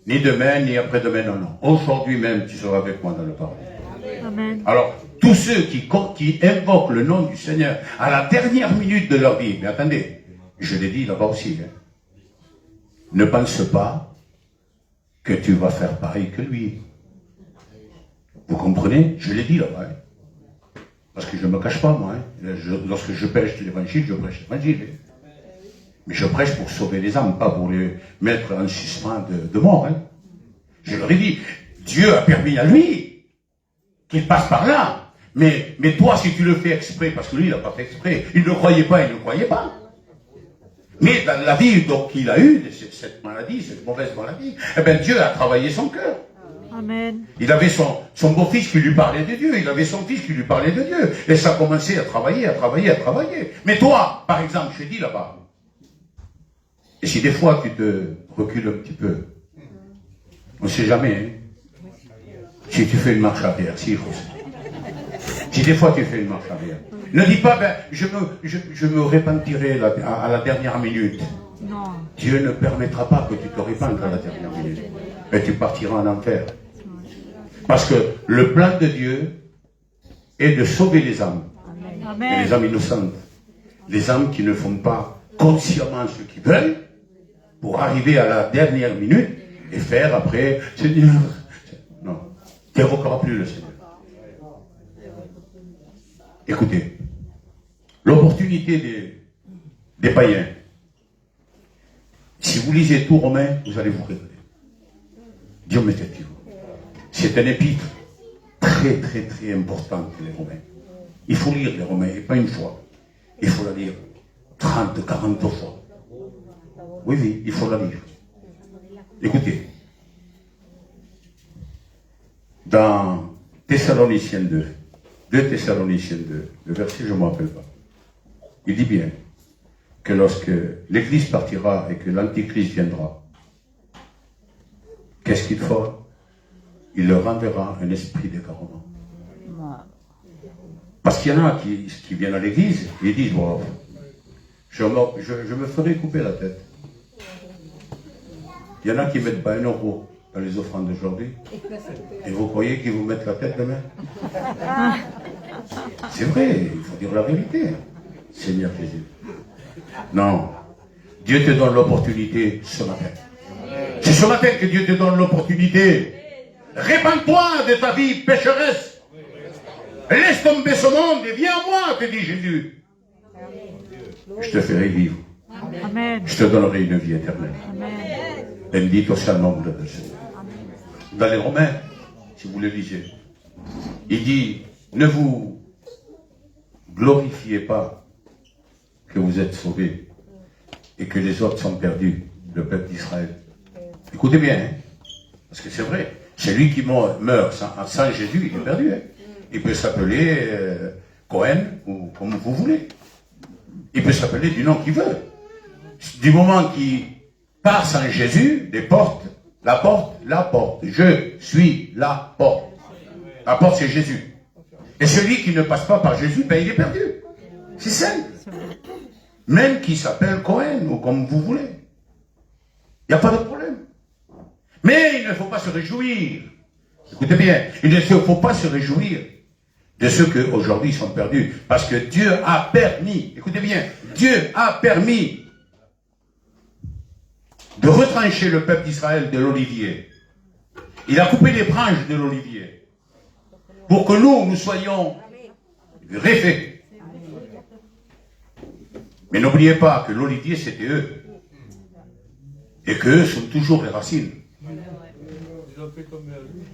S1: Ni demain, ni après-demain, non, non. Aujourd'hui même, tu seras avec moi dans le paradis.
S2: Amen.
S1: Alors, tous ceux qui invoquent le nom du Seigneur à la dernière minute de leur vie, mais attendez, je l'ai dit là-bas aussi, hein, ne pense pas que tu vas faire pareil que lui. Vous comprenez? Je l'ai dit là-bas. Hein. Parce que je ne me cache pas, moi. Hein. Lorsque je prêche l'évangile, je prêche l'évangile. Hein. Mais je prêche pour sauver les âmes, pas pour les mettre en suspens de mort. Hein. Je leur ai dit, Dieu a permis à lui qu'il passe par là. Mais toi, si tu le fais exprès, parce que lui, il n'a pas fait exprès, il ne croyait pas, il ne croyait pas. Mais dans la vie qu'il a eue, cette maladie, cette mauvaise maladie, eh bien Dieu a travaillé son cœur.
S2: Amen.
S1: Il avait son beau-fils qui lui parlait de Dieu, il avait son fils qui lui parlait de Dieu. Et ça a commencé à travailler, à travailler, à travailler. Mais toi, par exemple, je dis là-bas, et si des fois tu te recules un petit peu, on ne sait jamais, hein, si tu fais une marche arrière, si des fois tu fais une marche arrière, ne dis pas, ben, je me repentirai à la dernière minute.
S2: Non.
S1: Dieu ne permettra pas que tu te répandes à la dernière minute. Mais tu partiras en enfer. Parce que le plan de Dieu est de sauver les âmes.
S2: Amen.
S1: Et les âmes innocentes. Les âmes qui ne font pas consciemment ce qu'ils veulent pour arriver à la dernière minute et faire après, Seigneur, non, tu n'évoqueras plus le Seigneur. Écoutez, l'opportunité des païens, si vous lisez tout Romain, vous allez vous révéler. Dieu m'effective. C'est un épître très, très, très important que les Romains. Il faut lire les Romains, et pas une fois. Il faut la lire 30, 40 fois. Oui, oui, il faut la lire. Écoutez. Dans Thessaloniciens 2 Thessaloniciens 2, le verset, je ne me rappelle pas. Il dit bien que lorsque l'Église partira et que l'Antichrist viendra, qu'est-ce qu'il fera? Il leur enverra un esprit d'égarement. Parce qu'il y en a qui viennent à l'église et ils disent, bon, je me ferai couper la tête. Il y en a qui ne mettent pas 1 euro dans les offrandes d'aujourd'hui. Et vous croyez qu'ils vous mettent la tête demain? C'est vrai, il faut dire la vérité. Seigneur Jésus. Non. Dieu te donne l'opportunité ce matin. C'est ce matin que Dieu te donne l'opportunité. Répands-toi de ta vie pécheresse. Laisse tomber ce monde et viens à moi, te dit Jésus. Je te ferai vivre.
S2: Amen.
S1: Je te donnerai une vie éternelle.
S2: Amen.
S1: Bendito sea el nombre del Seigneur. Dans les Romains, si vous le lisez, il dit, ne vous glorifiez pas que vous êtes sauvés et que les autres sont perdus, le peuple d'Israël. Écoutez bien, hein, parce que c'est vrai. Celui qui meurt sans Jésus, il est perdu. Hein. Il peut s'appeler Cohen, ou comme vous voulez. Il peut s'appeler du nom qu'il veut. Du moment qu'il part sans Jésus, la porte. Je suis la porte. La porte, c'est Jésus. Et celui qui ne passe pas par Jésus, ben, il est perdu. C'est simple. Même qui s'appelle Cohen, ou comme vous voulez. Il n'y a pas de problème. Mais il ne faut pas se réjouir. Écoutez bien, il ne faut pas se réjouir de ceux qui aujourd'hui sont perdus. Parce que Dieu a permis, écoutez bien, Dieu a permis de retrancher le peuple d'Israël de l'olivier. Il a coupé les branches de l'olivier pour que nous soyons greffés. Mais n'oubliez pas que l'olivier, c'était eux. Et qu'eux sont toujours les racines.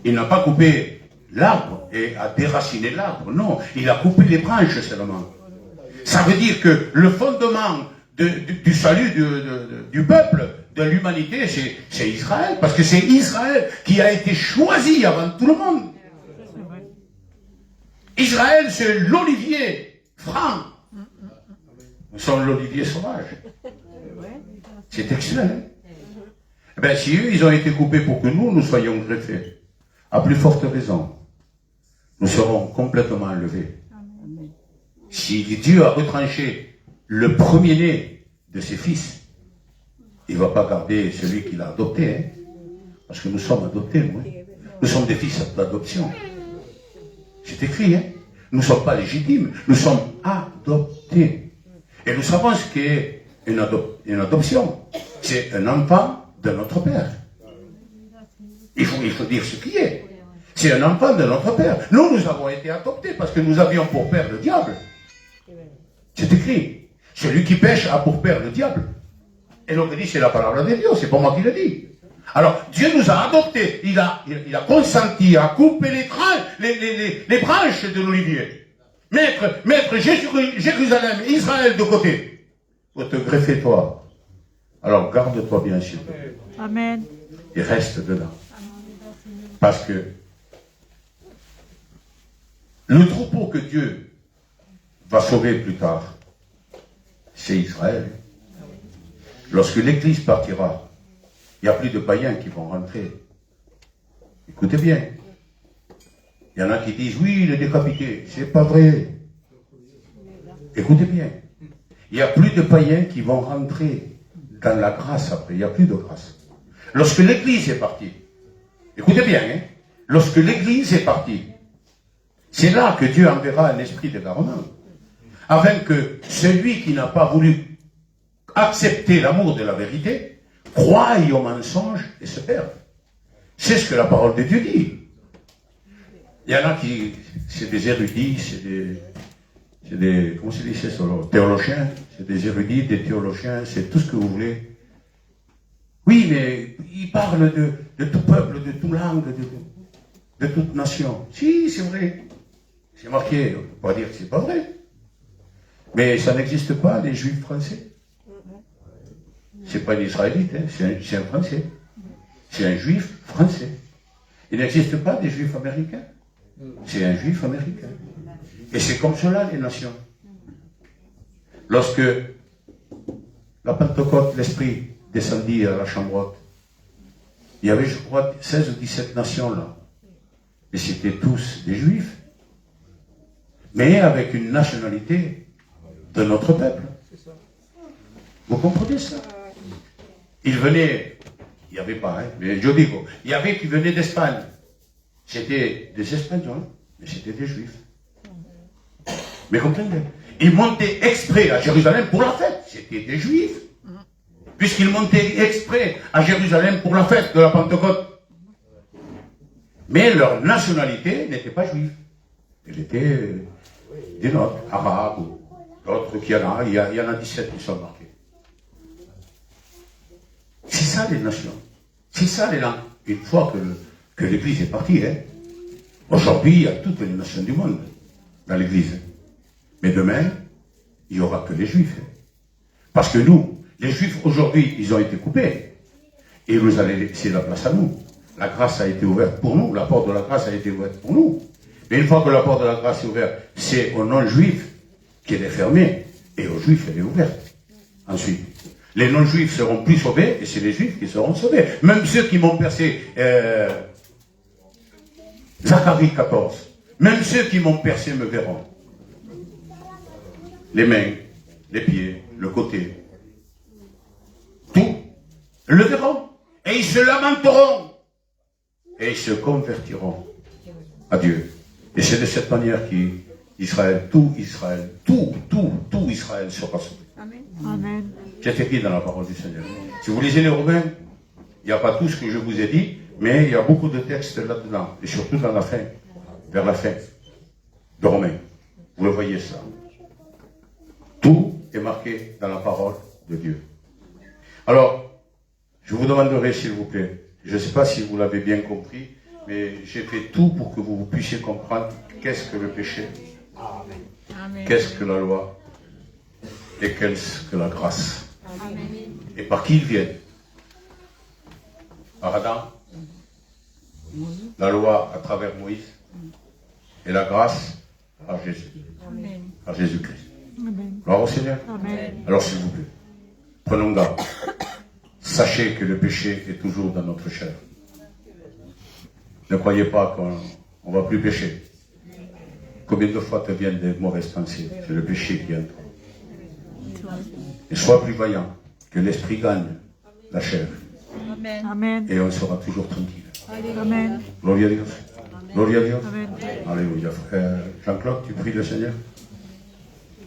S1: Il n'a pas coupé l'arbre et a déraciné l'arbre. Non, il a coupé les branches seulement. Ça veut dire que le fondement du salut du peuple, de l'humanité, c'est Israël. Parce que c'est Israël qui a été choisi avant tout le monde. Israël, c'est l'olivier franc. Nous sommes l'olivier sauvage. C'est excellent. Eh bien, si eux, ils ont été coupés pour que nous soyons greffés, à plus forte raison, nous serons complètement enlevés. Si Dieu a retranché le premier-né de ses fils, il ne va pas garder celui qu'il a adopté, hein, parce que nous sommes adoptés, nous. Hein. Nous sommes des fils d'adoption. C'est écrit, hein. Nous ne sommes pas légitimes, nous sommes adoptés. Et nous savons ce qu'est une adoption. C'est un enfant de notre Père. Il faut dire ce qui est. C'est un enfant de notre Père. Nous avons été adoptés parce que nous avions pour père le diable. C'est écrit. Celui qui pêche a pour père le diable. Et l'on dit, c'est la parole de Dieu, c'est pas moi qui le dis. Alors, Dieu nous a adoptés. Il a consenti à couper les branches de l'olivier. Mettre Jérusalem, Israël de côté. Pour te greffer toi. Alors, garde-toi bien sûr.
S2: Amen.
S1: Et reste dedans. Parce que le troupeau que Dieu va sauver plus tard, c'est Israël. Lorsque l'Église partira, il n'y a plus de païens qui vont rentrer. Écoutez bien. Il y en a qui disent, oui, il est décapité. C'est pas vrai. Écoutez bien. Il n'y a plus de païens qui vont rentrer dans la grâce après. Il n'y a plus de grâce. Lorsque l'Église est partie, écoutez bien, hein, lorsque l'Église est partie, c'est là que Dieu enverra un esprit d'égarement, afin que celui qui n'a pas voulu accepter l'amour de la vérité, croie au mensonge et se perde. C'est ce que la parole de Dieu dit. Il y en a qui, c'est des érudits, c'est des comment se dit ça, théologiens, c'est des érudits, des théologiens, c'est tout ce que vous voulez. Oui, mais ils parlent de tout peuple, de toute langue, de toute nation. Si, c'est vrai. C'est marqué, on ne peut pas dire que c'est pas vrai. Mais ça n'existe pas, les juifs français. C'est pas un israélite, hein, c'est un français. C'est un juif français. Il n'existe pas des juifs américains. C'est un juif américain. Et c'est comme cela les nations. Lorsque la Pentecôte, l'Esprit descendit à la chambre haute, il y avait, je crois, 16 ou 17 nations là. Et c'était tous des juifs. Mais avec une nationalité de notre peuple. Vous comprenez ça? Ils venaient, il n'y avait pas, hein, mais je dis, il y avait qui venaient d'Espagne. C'était des Espagnols, mais c'était des Juifs. Mais comprenez? Ils montaient exprès à Jérusalem pour la fête. C'était des Juifs. Puisqu'ils montaient exprès à Jérusalem pour la fête de la Pentecôte. Mais leur nationalité n'était pas juive. Elle était des nôtres, arabes, ou d'autres qui en a. Il y en a 17 qui sont marqués. C'est ça les nations. C'est ça les langues. Une fois que l'Église est partie, hein, aujourd'hui, il y a toutes les nations du monde dans l'Église. Mais demain, il n'y aura que les Juifs. Parce que nous, les Juifs, aujourd'hui, ils ont été coupés. Et vous allez laisser la place à nous. La grâce a été ouverte pour nous. La porte de la grâce a été ouverte pour nous. Mais une fois que la porte de la grâce est ouverte, c'est aux non-juifs qu'elle est fermée. Et aux juifs, elle est ouverte. Ensuite, les non-juifs seront plus sauvés, et c'est les juifs qui seront sauvés. Même ceux qui m'ont percé, Zacharie 14, même ceux qui m'ont percé me verront. Les mains, les pieds, le côté, tout, le verront. Et ils se lamenteront et ils se convertiront à Dieu. Et c'est de cette manière qu'Israël, tout Israël sera sauvé.
S2: Amen.
S1: C'est écrit dans la parole du Seigneur. Si vous lisez les Romains, il n'y a pas tout ce que je vous ai dit, mais il y a beaucoup de textes là-dedans, et surtout dans la fin, vers la fin de Romains. Vous le voyez ça. Tout est marqué dans la parole de Dieu. Alors, je vous demanderai, s'il vous plaît, je ne sais pas si vous l'avez bien compris, mais j'ai fait tout pour que vous puissiez comprendre qu'est-ce que le péché, qu'est-ce que la loi et qu'est-ce que la grâce. Et par qui ils viennent? Par Adam, la loi à travers Moïse, et la grâce par Jésus, par Jésus-Christ.
S2: Amen.
S1: Gloire au Seigneur.
S2: Amen.
S1: Alors s'il vous plaît, prenons garde. Sachez que le péché est toujours dans notre chair. Ne croyez pas qu'on ne va plus pécher. Combien de fois te viennent des mauvaises pensées? C'est le péché qui entre. Et sois plus vaillant, que l'esprit gagne la chair.
S2: Amen.
S1: Et on sera toujours tranquille.
S2: Amen.
S1: Gloria a Dios. Gloria a Dios.
S2: Amen.
S1: Alléluia. Frère Jean-Claude, tu pries le Seigneur?